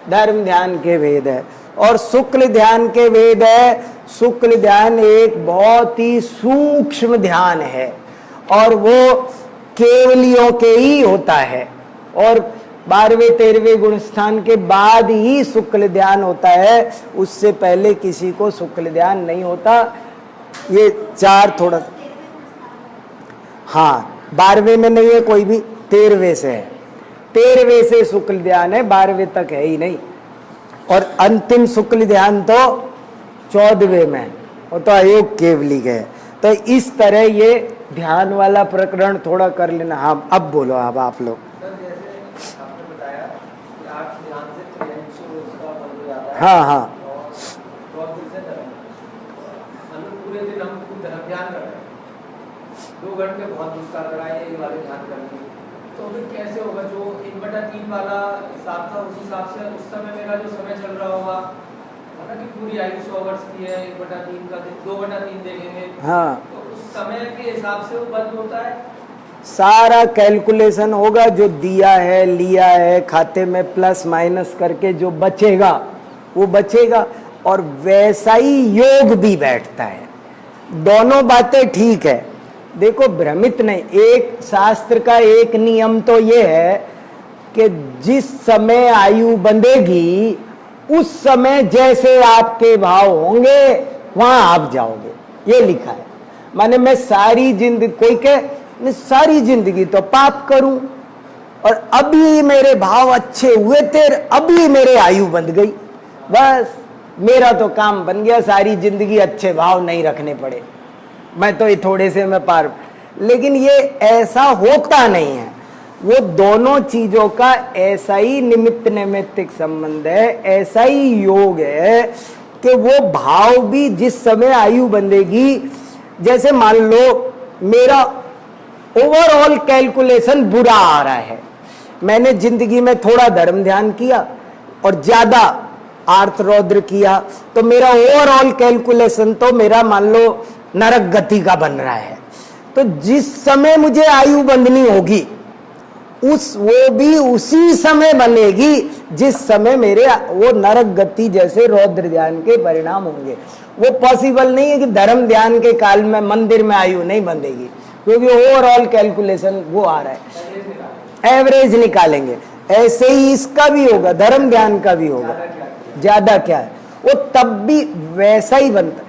Speaker 1: धर्म ध्यान के भेद है। और शुक्ल ध्यान के भेद है। शुक्ल ध्यान एक बहुत ही सूक्ष्म ध्यान है, और वो केवलियों के ही होता है, और 12वें 13वें गुणस्थान के बाद ही शुक्ल ध्यान होता है, उससे पहले किसी को शुक्ल ध्यान नहीं होता। ये 4 थोड़ा, हाँ 12वें में नहीं है कोई भी, 13वें से है, 13वें से शुक्ल ध्यान है, 12वें तक है ही नहीं। और अंतिम शुक्ल ध्यान तो 14वें में है, वो तो अयोग केवली है। तो इस तरह ये ध्यान वाला प्रकरण थोड़ा कर लेना। हाँ अब बोलो, अब आप लोग। हाँ हाँ
Speaker 4: पूरे दिन हम ध्यान कर रहे हैं, 2 घंटे बहुत मुश्किल कराए ये वाले ध्यान करने, तो फिर कैसे होगा? जो 1/3 वाला हिसाब था उस हिसाब से उस समय मेरा जो समय चल रहा होगा, कि पूरी आयु 100 वर्ष की है, 1/3 का 2/3 देखेंगे,
Speaker 1: हाँ,
Speaker 4: तो उस समय के हिसाब से वो बंद होता है।
Speaker 1: सारा कैलकुलेशन होगा, जो दिया है लिया है खाते में प्लस माइनस करके जो बचेगा वो बचेगा, और वैसा ही योग भी बैठता है। दोनों बातें ठीक है, देखो भ्रमित नहीं। एक शास्त्र का एक नियम तो ये है कि जिस समय आयु बंधेगी उस समय जैसे आपके भाव होंगे वहां आप जाओगे, ये लिखा है। माने मैं सारी जिंदगी, कोई कहे मैं सारी जिंदगी तो पाप करूं और अभी मेरे भाव अच्छे हुए थे, अभी मेरे आयु बंध गई, बस मेरा तो काम बन गया, सारी जिंदगी अच्छे भाव नहीं रखने पड़े, मैं तो ये थोड़े से मैं पार। लेकिन ये ऐसा होता नहीं है। वो दोनों चीजों का ऐसा ही निमित्त नैमित्तिक संबंध है, ऐसा ही योग है कि वो भाव भी जिस समय आयु बंधेगी, जैसे मान लो मेरा ओवरऑल कैलकुलेशन बुरा आ रहा है, मैंने जिंदगी में थोड़ा धर्म ध्यान किया और ज्यादा आर्त रौद्र किया, तो मेरा ओवरऑल कैलकुलेशन तो मेरा मान लो नरक गति का बन रहा है। तो जिस समय मुझे आयु बंधनी होगी वो भी उसी समय बनेगी जिस समय मेरे वो नरक गति जैसे रौद्र ध्यान के परिणाम होंगे। वो पॉसिबल नहीं है कि धर्म ध्यान के काल में मंदिर में आयु नहीं बंधेगी, क्योंकि ओवरऑल कैलकुलेशन वो आ रहा है, एवरेज निकालेंगे। ऐसे ही इसका भी होगा, धर्म ध्यान का भी होगा। ज्यादा क्या है, वो तब भी वैसा ही बनता,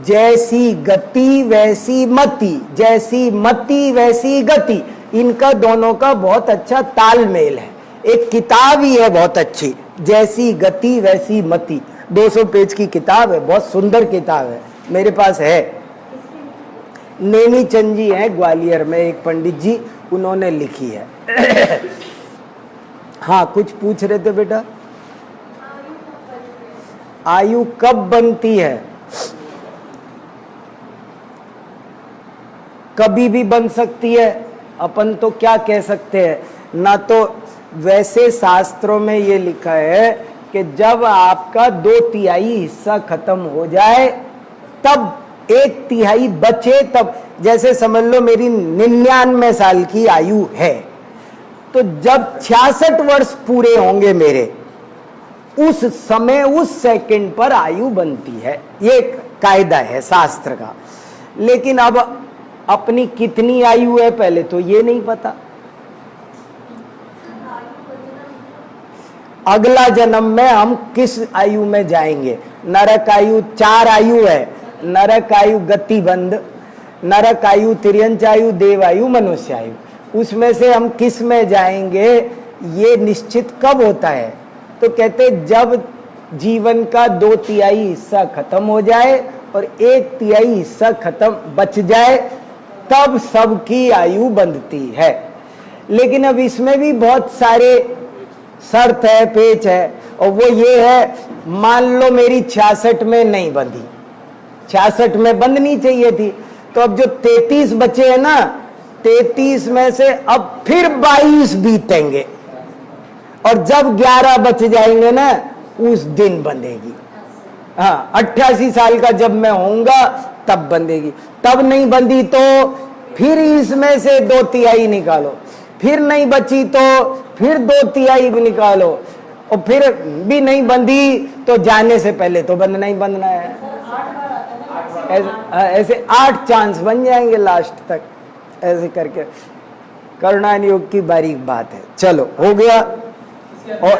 Speaker 1: जैसी गति वैसी मति, जैसी मति वैसी गति, इनका दोनों का बहुत अच्छा तालमेल है। एक किताब ही है बहुत अच्छी, जैसी गति वैसी मति, 200 पेज की किताब है, बहुत सुंदर किताब है, मेरे पास है। नेमी चंद जी हैं ग्वालियर में, एक पंडित जी, उन्होंने लिखी है। हाँ कुछ पूछ रहे थे बेटा? आयु कब बनती है? कभी भी बन सकती है। अपन तो क्या कह सकते हैं ना, तो वैसे शास्त्रों में ये लिखा है कि जब आपका 2/3 हिस्सा खत्म हो जाए तब 1/3 बचे, तब जैसे समझ लो मेरी 99 साल की आयु है, तो जब 66 वर्ष पूरे होंगे मेरे, उस समय उस सेकंड पर आयु बनती है। ये कायदा है शास्त्र का। लेकिन अब अपनी कितनी आयु है पहले तो ये नहीं पता। अगला जन्म में हम किस आयु में जाएंगे? नरक आयु 4 आयु है, नरक आयु गतिबंध, नरक आयु तिर्यंच आयु, देव आयु, मनुष्य आयु। उसमें से हम किस में जाएंगे ये निश्चित कब होता है? तो कहते जब जीवन का 2/3 हिस्सा खत्म हो जाए और 1/3 हिस्सा खत्म बच जाए, तब सबकी आयु बंधती है। लेकिन अब इसमें भी बहुत सारे शर्त है, पेच है, और वो ये है, मान लो मेरी 66 में नहीं बंधी, 66 में बंधनी चाहिए थी, तो अब जो 33 बचे हैं ना, 33 में से अब फिर 22 बीतेंगे, और जब 11 बच जाएंगे ना उस दिन बंधेगी। हाँ 88 साल का जब मैं होऊंगा तब बंधेगी। तब नहीं बंधी तो फिर इसमें से 2/3 निकालो, फिर नहीं बची तो फिर 2/3 भी निकालो, और फिर भी नहीं बंधी तो जाने से पहले तो बंधना ही बंधना है। ऐसे 8 चांस बन जाएंगे लास्ट तक। ऐसे करके करना योग की बारीक बात है। चलो हो गया। और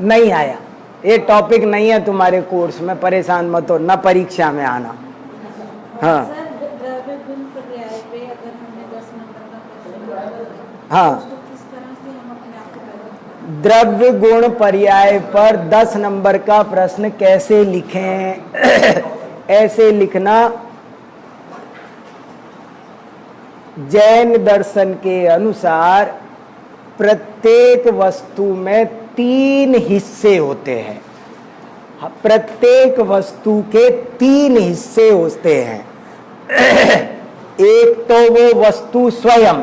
Speaker 1: नहीं आया, ये टॉपिक नहीं है तुम्हारे कोर्स में, परेशान मत हो, न परीक्षा में आना। हाँ
Speaker 3: सर द्रव्य गुण पर्याय पे अगर हमने 10 नंबर का क्वेश्चन
Speaker 1: हाँ,
Speaker 3: तो किस तरह से हम अपने आप को करें?
Speaker 1: द्रव्य गुण पर्याय पर 10 नंबर का प्रश्न कैसे लिखें? ऐसे लिखना, जैन दर्शन के अनुसार प्रत्येक वस्तु में 3 हिस्से होते हैं। प्रत्येक वस्तु के 3 हिस्से होते हैं। एक तो वो वस्तु स्वयं,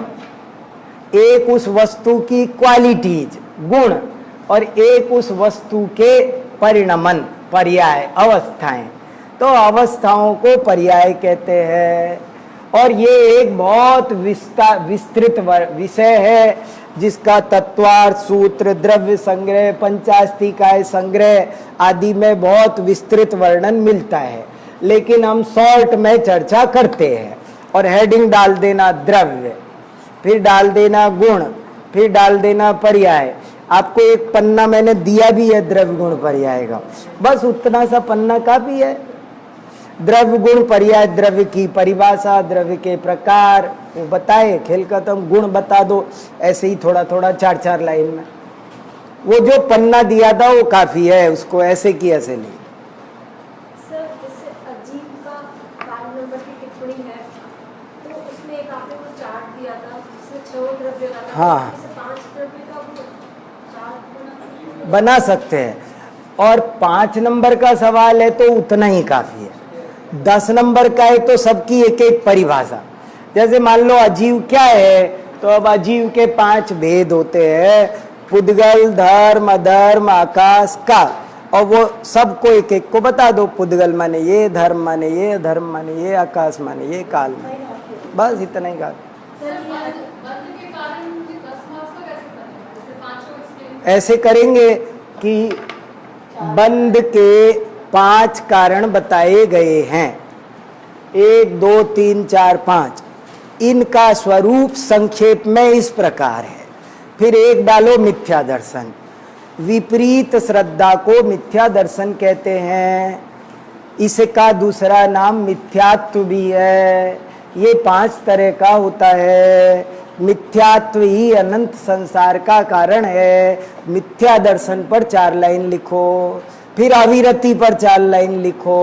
Speaker 1: एक उस वस्तु की क्वालिटीज गुण, और एक उस वस्तु के परिणमन पर्याय अवस्थाएं। तो अवस्थाओं को पर्याय कहते हैं। और ये एक बहुत विस्तृत विषय है जिसका तत्वार्थ सूत्र, द्रव्य संग्रह, पंचास्तिकाय संग्रह आदि में बहुत विस्तृत वर्णन मिलता है, लेकिन हम शॉर्ट में चर्चा करते हैं। और हेडिंग डाल देना द्रव्य, फिर डाल देना गुण, फिर डाल देना पर्याय। आपको एक पन्ना मैंने दिया भी है द्रव्य गुण पर्याय का, बस उतना सा पन्ना काफी है। द्रव्य गुण पर्याय, द्रव्य की परिभाषा, द्रव्य के प्रकार वो बताए, खेल खत्म। गुण बता दो, ऐसे ही थोड़ा थोड़ा 4-4 लाइन में। वो जो पन्ना दिया था वो काफी है, उसको ऐसे की ऐसे ली।
Speaker 2: सर जैसे अजीब का 5 नंबर की टिप्पणी है, तो उसमें एक आपने वो चार्ट दिया था जिसमें 6 द्रव्य का था,
Speaker 1: हाँ।
Speaker 2: इसमें 5 द्रव्य का वो चार्ट
Speaker 1: बना सकते हैं। और 5 नंबर का सवाल है तो उतना ही काफी है। 10 नंबर का है तो सबकी एक एक परिभाषा। जैसे मान लो अजीव क्या है, तो अब अजीव के 5 भेद होते हैं, पुद्गल, धर्म, अधर्म, आकाश, काल, और वो सबको एक एक को बता दो। पुद्गल माने ये, धर्म माने ये, अधर्म माने ये, आकाश माने ये, काल माने, बस इतना ही काफी। ऐसे करेंगे कि बंध के 5 कारण बताए गए हैं, 1 2 3 4 5। इनका स्वरूप संक्षेप में इस प्रकार है। फिर एक डालो मिथ्या दर्शन। विपरीत श्रद्धा को मिथ्या दर्शन कहते हैं। इसका दूसरा नाम मिथ्यात्व भी है। ये 5 तरह का होता है। मिथ्यात्व ही अनंत संसार का कारण है। मिथ्या दर्शन पर 4 लाइन लिखो। फिर अविरति पर 4 लाइन लिखो।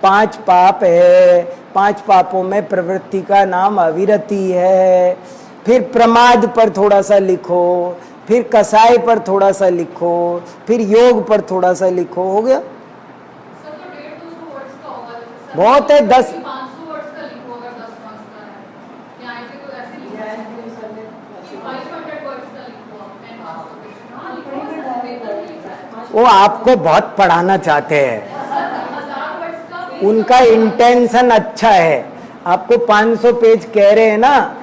Speaker 1: 5 पाप है, 5 पापों में प्रवृत्ति का नाम अविरति है। फिर प्रमाद पर थोड़ा सा लिखो, फिर कसाय पर थोड़ा सा लिखो, फिर योग पर थोड़ा सा लिखो। हो गया, बहुत है। 10 वो आपको बहुत पढ़ाना चाहते हैं, उनका इंटेंशन अच्छा है। आपको 500 पेज कह रहे हैं ना,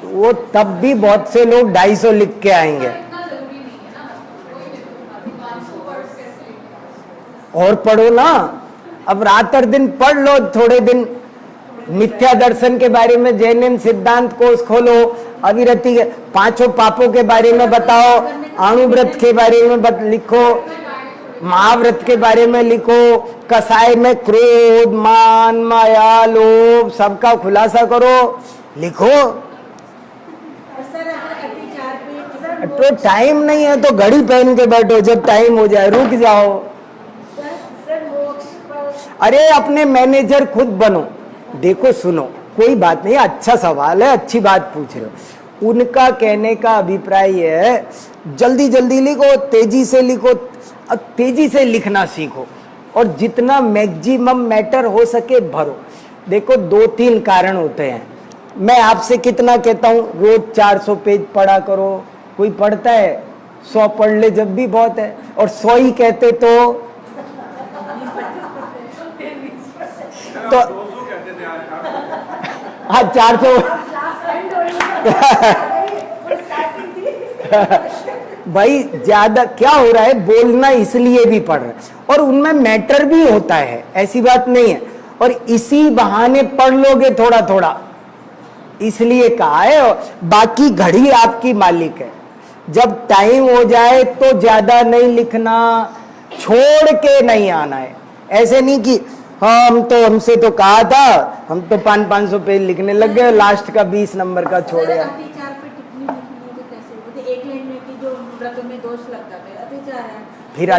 Speaker 1: वो तब भी बहुत से लोग 250 लिख के आएंगे। और पढ़ो ना, अब रात और दिन पढ़ लो थोड़े दिन। मिथ्या दर्शन के बारे में जैन सिद्धांत कोश खोलो, अविरति के 5 पापों के बारे में बताओ, अणुव्रत के बारे में लिखो, महाव्रत के बारे में लिखो, कसाय में क्रोध, मान, माया, लोभ सबका खुलासा करो, लिखो।
Speaker 3: सर अगर अति 4 पेज
Speaker 1: तो टाइम नहीं है तो घड़ी पहन के बैठो, जब टाइम हो जाए रुक जाओ।
Speaker 2: सर मोक्ष पर
Speaker 1: अरे अपने मैनेजर खुद बनो। देखो सुनो, कोई बात नहीं, अच्छा सवाल है, अच्छी बात पूछ रहे हो। उनका कहने का अभिप्राय है जल्दी जल्दी लिखो, तेजी से लिखो। अब तेजी से लिखना सीखो और जितना मैक्सिमम मैटर हो सके भरो। देखो 2-3 कारण होते हैं। मैं आपसे कितना कहता हूँ, रोज 400 पेज पढ़ा करो। कोई पढ़ता है? 100 पढ़ ले जब भी बहुत है। और 100 ही कहते तो हाँ 400 भाई ज्यादा क्या हो रहा है, बोलना इसलिए भी पढ़ रहे और उनमें मैटर भी होता है, ऐसी बात नहीं है। और इसी बहाने पढ़ लोगे थोड़ा थोड़ा, इसलिए कहा है। बाकी घड़ी आपकी मालिक है, जब टाइम हो जाए तो ज्यादा नहीं लिखना, छोड़ के नहीं आना है। ऐसे नहीं कि हाँ हमसे तो कहा था, हम तो 500 पेज लिखने लग गए, लास्ट का 20 नंबर का छोड़ गया।
Speaker 3: अतिचार पे टिप्पणी लिखनी है तो कैसे? मतलब एक लाइन में कि जो व्रत में दोष लगता है अतिचार है,
Speaker 1: फिर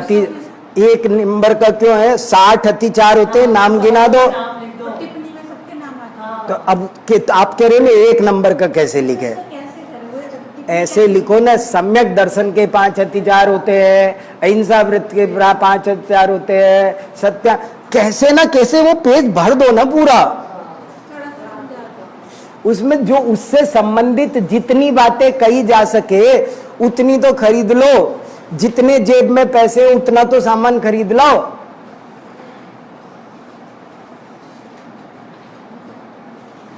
Speaker 1: एक नंबर का क्यों है? 60 अतिचार होते हैं, नाम गिना दो।
Speaker 3: टिप्पणी में सबके नाम आते हैं।
Speaker 1: तो अब आप कह रहे हो ना एक नंबर का कैसे लिखे?
Speaker 3: तो कैसे करें?
Speaker 1: ऐसे लिखो ना, सम्यक दर्शन के 5 अतिचार होते हैं, अहिंसा व्रत के 5 अतिचार होते हैं, सत्या, कैसे ना कैसे वो पेज भर दो ना पूरा।
Speaker 3: थोड़ा सा समझा दो।
Speaker 1: उसमें जो उससे संबंधित जितनी बातें कही जा सके उतनी तो खरीद लो, जितने जेब में पैसे उतना तो सामान खरीद लो।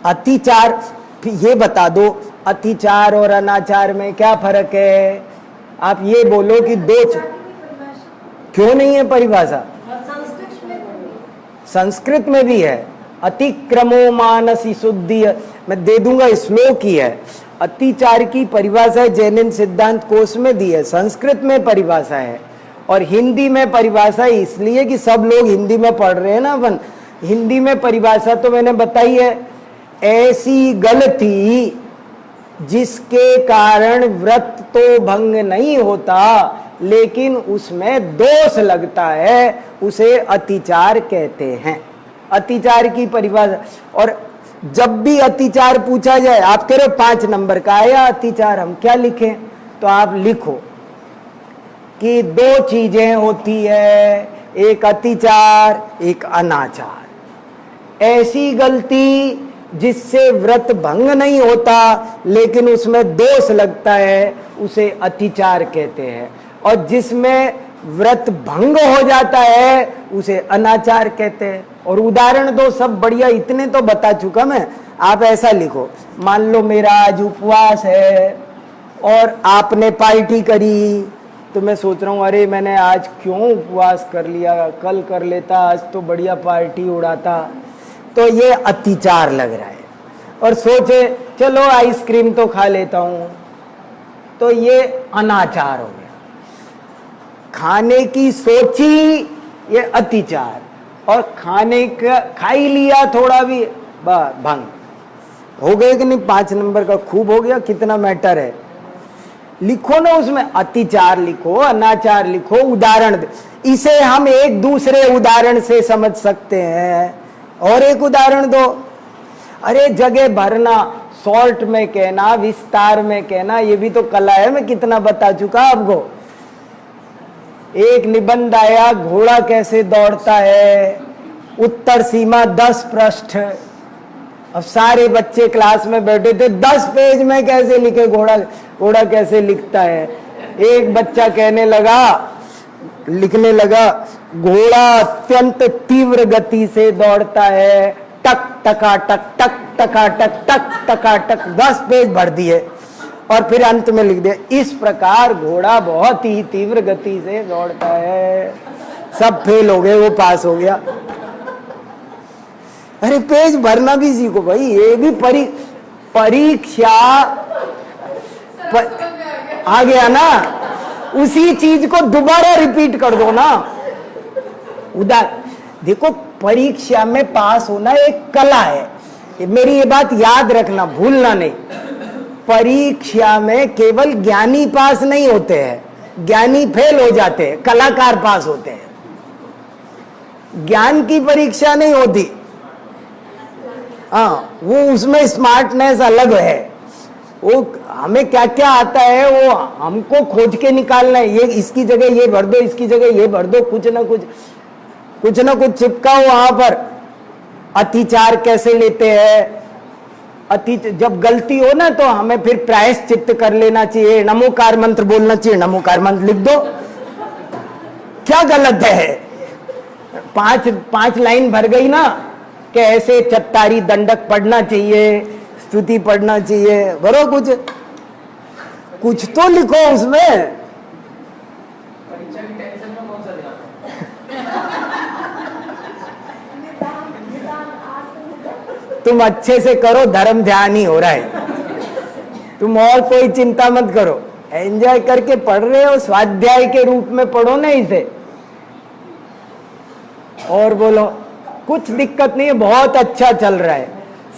Speaker 1: अतिचार, ये बता दो अतिचार और अनाचार में क्या फर्क है? आप ये बोलो कि क्यों नहीं है परिभाषा? संस्कृत में भी है। अतिक्रमो मानसी शुद्धि, मैं दे दूंगा, श्लोक ही है। अतिचार की परिभाषा जैन सिद्धांत कोश में दी है, संस्कृत में परिभाषा है, और हिंदी में परिभाषा इसलिए कि सब लोग हिंदी में पढ़ रहे हैं ना अपन। हिंदी में परिभाषा तो मैंने बताई है, ऐसी गलती जिसके कारण व्रत तो भंग नहीं होता लेकिन उसमें दोष लगता है, उसे अतिचार कहते हैं। अतिचार की परिभाषा। और जब भी अतिचार पूछा जाए, आप कह रहे हो 5 नंबर का आया अतिचार, हम क्या लिखें? तो आप लिखो कि 2 चीजें होती है, एक अतिचार एक अनाचार। ऐसी गलती जिससे व्रत भंग नहीं होता लेकिन उसमें दोष लगता है, उसे अतिचार कहते हैं, और जिसमें व्रत भंग हो जाता है उसे अनाचार कहते हैं। और उदाहरण दो, सब बढ़िया, इतने तो बता चुका मैं। आप ऐसा लिखो, मान लो मेरा आज उपवास है और आपने पार्टी करी, तो मैं सोच रहा हूँ अरे मैंने आज क्यों उपवास कर लिया, कल कर लेता, आज तो बढ़िया पार्टी उड़ाता। तो ये अतिचार लग रहा है। और सोचे चलो आइसक्रीम तो खा लेता हूँ, तो ये अनाचार हो गया। खाने की सोची, ये अतिचार, और खाने का खा ही लिया थोड़ा भी, भंग हो गए कि नहीं? 5 नंबर का खूब हो गया। कितना मैटर है? लिखो ना उसमें, अतिचार लिखो, अनाचार लिखो, उदाहरण दे। इसे हम एक दूसरे उदाहरण से समझ सकते हैं। और एक उदाहरण दो। अरे जगह भरना, शॉर्ट में कहना, विस्तार में कहना, ये भी तो कला है। मैं कितना बता चुका आपको। एक निबंध आया, घोड़ा कैसे दौड़ता है, उत्तर सीमा 10 पृष्ठ। अब सारे बच्चे क्लास में बैठे थे, 10 पेज में कैसे लिखे घोड़ा कैसे लिखता है। एक बच्चा लिखने लगा, घोड़ा अत्यंत तीव्र गति से दौड़ता है, टक टकाटक टक टकाटक टक टकाटक। 10 पेज भर दिए और फिर अंत में लिख दिया, इस प्रकार घोड़ा बहुत ही तीव्र गति से दौड़ता है। सब फेल हो गए, वो पास हो गया। अरे पेज भरना भी सीखो भाई, ये भी परीक्षा आ गया ना, उसी चीज को दोबारा रिपीट कर दो ना। देखो, परीक्षा में पास होना एक कला है। मेरी ये बात याद रखना, भूलना नहीं। परीक्षा में केवल ज्ञानी पास नहीं होते हैं, ज्ञानी फेल हो जाते हैं, कलाकार पास होते हैं। ज्ञान की परीक्षा नहीं होती। हाँ, वो उसमें स्मार्टनेस अलग है। वो हमें क्या क्या आता है वो हमको खोज के निकालना है। ये इसकी जगह ये भर दो, इसकी जगह ये भर दो, कुछ ना कुछ चिपकाओ वहां पर। अतिचार कैसे लेते हैं? जब गलती हो ना तो हमें फिर प्रायश्चित्त कर लेना चाहिए, नमोकार मंत्र बोलना चाहिए। नमोकार मंत्र लिख दो, क्या गलत है? 5 लाइन भर गई ना, कि ऐसे चत्तारी दंडक पढ़ना चाहिए, स्तुति पढ़ना चाहिए, भरो कुछ तो लिखो उसमें।
Speaker 4: परीक्षा की टेंशन में कौन सा ध्यान है?
Speaker 1: तुम अच्छे से करो, धर्म ध्यान ही हो रहा है, तुम और कोई चिंता मत करो, एंजॉय करके पढ़ रहे हो, स्वाध्याय के रूप में पढ़ो ना इसे। और बोलो, कुछ दिक्कत नहीं है, बहुत अच्छा चल रहा है,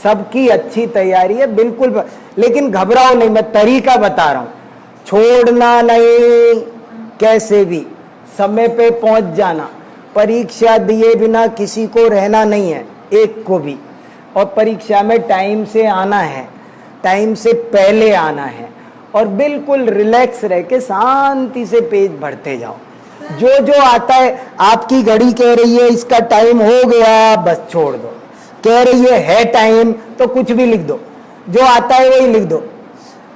Speaker 1: सबकी अच्छी तैयारी है बिल्कुल। लेकिन घबराओ नहीं, मैं तरीका बता रहा हूं, छोड़ना नहीं, कैसे भी समय पे पहुंच जाना, परीक्षा दिए बिना किसी को रहना नहीं है, एक को भी, और परीक्षा में टाइम से आना है, टाइम से पहले आना है, और बिल्कुल रिलैक्स रह के शांति से पेज भरते जाओ। जो जो आता है, आपकी घड़ी कह रही है इसका टाइम हो गया, बस छोड़ दो, कह रही है टाइम, तो कुछ भी लिख दो, जो आता है वही लिख दो।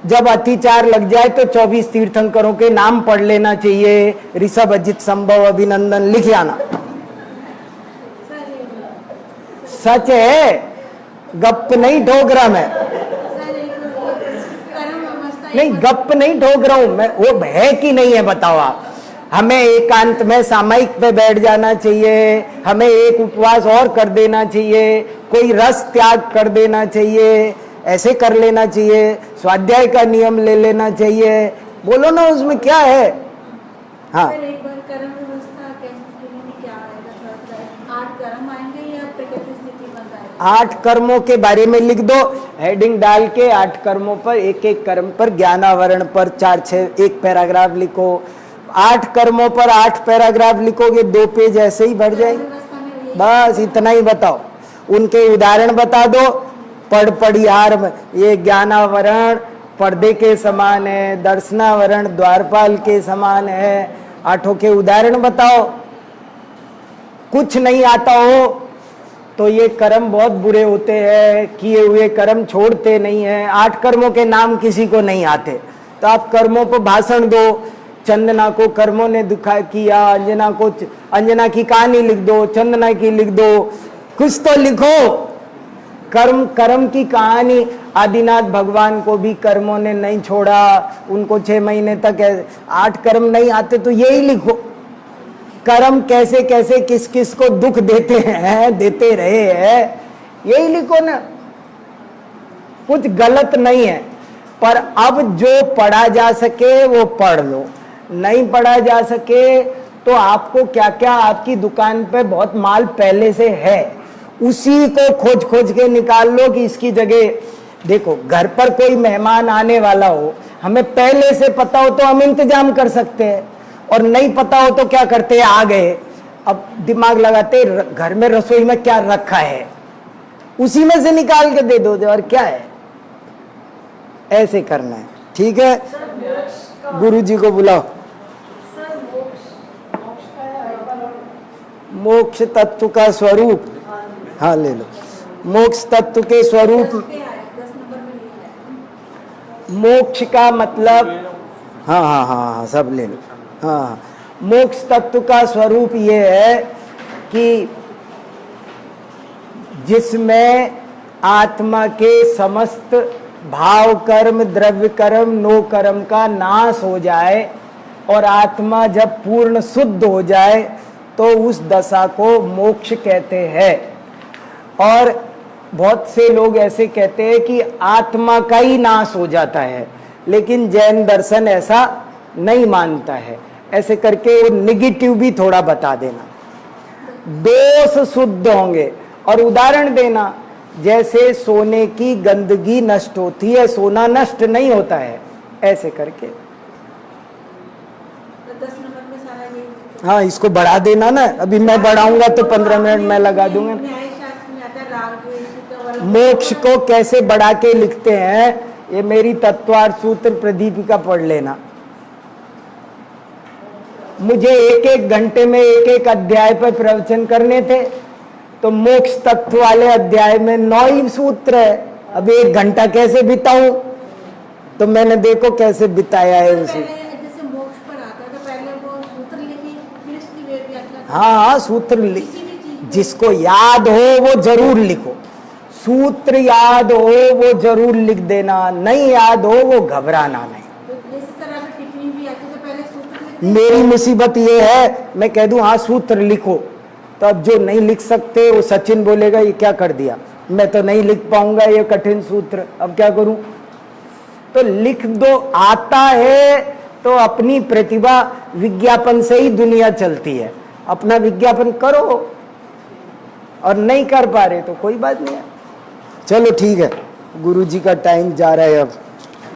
Speaker 1: जब अतिचार लग जाए तो 24 तीर्थंकरों के नाम पढ़ लेना चाहिए, ऋषभ, अजित, संभव, अभिनंदन लिख आना। सच है, गप नहीं ठोक रहा मैं, नहीं गप नहीं ठोक रहा हूं मैं, वो है कि नहीं है बताओ आप। हमें एकांत में सामायिक पे बैठ जाना चाहिए, हमें एक उपवास और कर देना चाहिए, कोई रस त्याग कर देना चाहिए, ऐसे कर लेना चाहिए, स्वाध्याय का नियम ले लेना चाहिए, बोलो ना उसमें क्या है। हाँ,
Speaker 3: एक बार कर्म व्यवस्था क्या आएगा, 8 कर्म आएंगे या प्रकृति स्थिति बन आएगा?
Speaker 1: 8 कर्मों के बारे में लिख दो, हेडिंग डाल के 8 कर्मों पर, एक एक कर्म पर, ज्ञानावरण पर 4-6 एक पैराग्राफ लिखो। 8 कर्मों पर 8 पैराग्राफ लिखोगे, 2 पेज ऐसे ही भर जाएंगे। बस इतना ही बताओ, उनके उदाहरण बता दो। पढ़ियार में ये ज्ञानावरण पर्दे के समान है, दर्शनावरण द्वारपाल के समान है, 8 के उदाहरण बताओ। कुछ नहीं आता हो तो ये कर्म बहुत बुरे होते हैं, किए हुए कर्म छोड़ते नहीं हैं। 8 कर्मों के नाम किसी को नहीं आते, तो आप कर्मों पर भाषण दो। चंदना को कर्मों ने दुखा किया, अंजना की कहानी लिख दो, चंदना की लिख दो, कुछ तो लिखो। कर्म की कहानी, आदिनाथ भगवान को भी कर्मों ने नहीं छोड़ा, उनको 6 महीने तक 8 कर्म नहीं आते, तो यही लिखो। कर्म कैसे कैसे किस किस को दुख देते हैं, देते रहे हैं, यही लिखो ना, कुछ गलत नहीं है। पर अब जो पढ़ा जा सके वो पढ़ लो, नहीं पढ़ा जा सके तो आपको क्या क्या आपकी दुकान पे बहुत माल पहले से है, उसी को खोज खोज के निकाल लो कि इसकी जगह। देखो, घर पर कोई मेहमान आने वाला हो, हमें पहले से पता हो तो हम इंतजाम कर सकते हैं, और नहीं पता हो तो क्या करते हैं, आ गए, अब दिमाग लगाते घर में रसोई में क्या रखा है, उसी में से निकाल के दे दो, और क्या है, ऐसे करना है। ठीक है, गुरु जी को बुलाओ। मोक्ष तत्व का स्वरूप, हाँ ले लो। मोक्ष तत्व के स्वरूप,
Speaker 3: 10 नंबर में लिखा है।
Speaker 1: मोक्ष का मतलब, हाँ हाँ हाँ हाँ सब ले लो। हाँ, मोक्ष तत्व का स्वरूप ये है कि जिसमें आत्मा के समस्त भाव कर्म, द्रव्य कर्म, नो कर्म का नाश हो जाए, और आत्मा जब पूर्ण शुद्ध हो जाए तो उस दशा को मोक्ष कहते हैं। और बहुत से लोग ऐसे कहते हैं कि आत्मा का ही नाश हो जाता है, लेकिन जैन दर्शन ऐसा नहीं मानता है। ऐसे करके वो निगेटिव भी थोड़ा बता देना, दोष शुद्ध होंगे, और उदाहरण देना, जैसे सोने की गंदगी नष्ट होती है, सोना नष्ट नहीं होता है, ऐसे करके।
Speaker 3: तो 10 नंबर में सारा ये,
Speaker 1: हाँ, इसको बढ़ा देना ना, अभी मैं बढ़ाऊंगा तो 15 मिनट मैं लगा दूंगा।
Speaker 3: न्याय शास्त्र में आता है राग द्वेष का
Speaker 1: मोक्ष को कैसे बढ़ा के लिखते हैं, ये मेरी तत्वार्थ सूत्र प्रदीपिका पढ़ लेना। मुझे 1-1 घंटे में 1-1 अध्याय पर प्रवचन करने थे, तो मोक्ष तत्व वाले अध्याय में 9 ही सूत्र है। अब 1 घंटा कैसे बिताऊं, तो मैंने देखो कैसे बिताया है उसे।
Speaker 3: जैसे मोक्ष पर आता है तो पहले वो सूत्र लिखी, फिर इसकी व्याख्या।
Speaker 1: हाँ, सूत्र जिसको याद हो वो जरूर लिखो, सूत्र याद हो वो जरूर लिख देना, नहीं याद हो वो घबराना नहीं। मेरी मुसीबत ये है, मैं कह दूं हाँ सूत्र लिखो, तो अब जो नहीं लिख सकते वो सचिन बोलेगा ये क्या कर दिया, मैं तो नहीं लिख पाऊंगा ये कठिन सूत्र, अब क्या करूं? तो लिख दो। आता है तो अपनी प्रतिभा विज्ञापन से ही दुनिया चलती है, अपना विज्ञापन करो, और नहीं कर पा रहे तो कोई बात नहीं है। चलो ठीक है, गुरुजी का टाइम जा रहा है अब।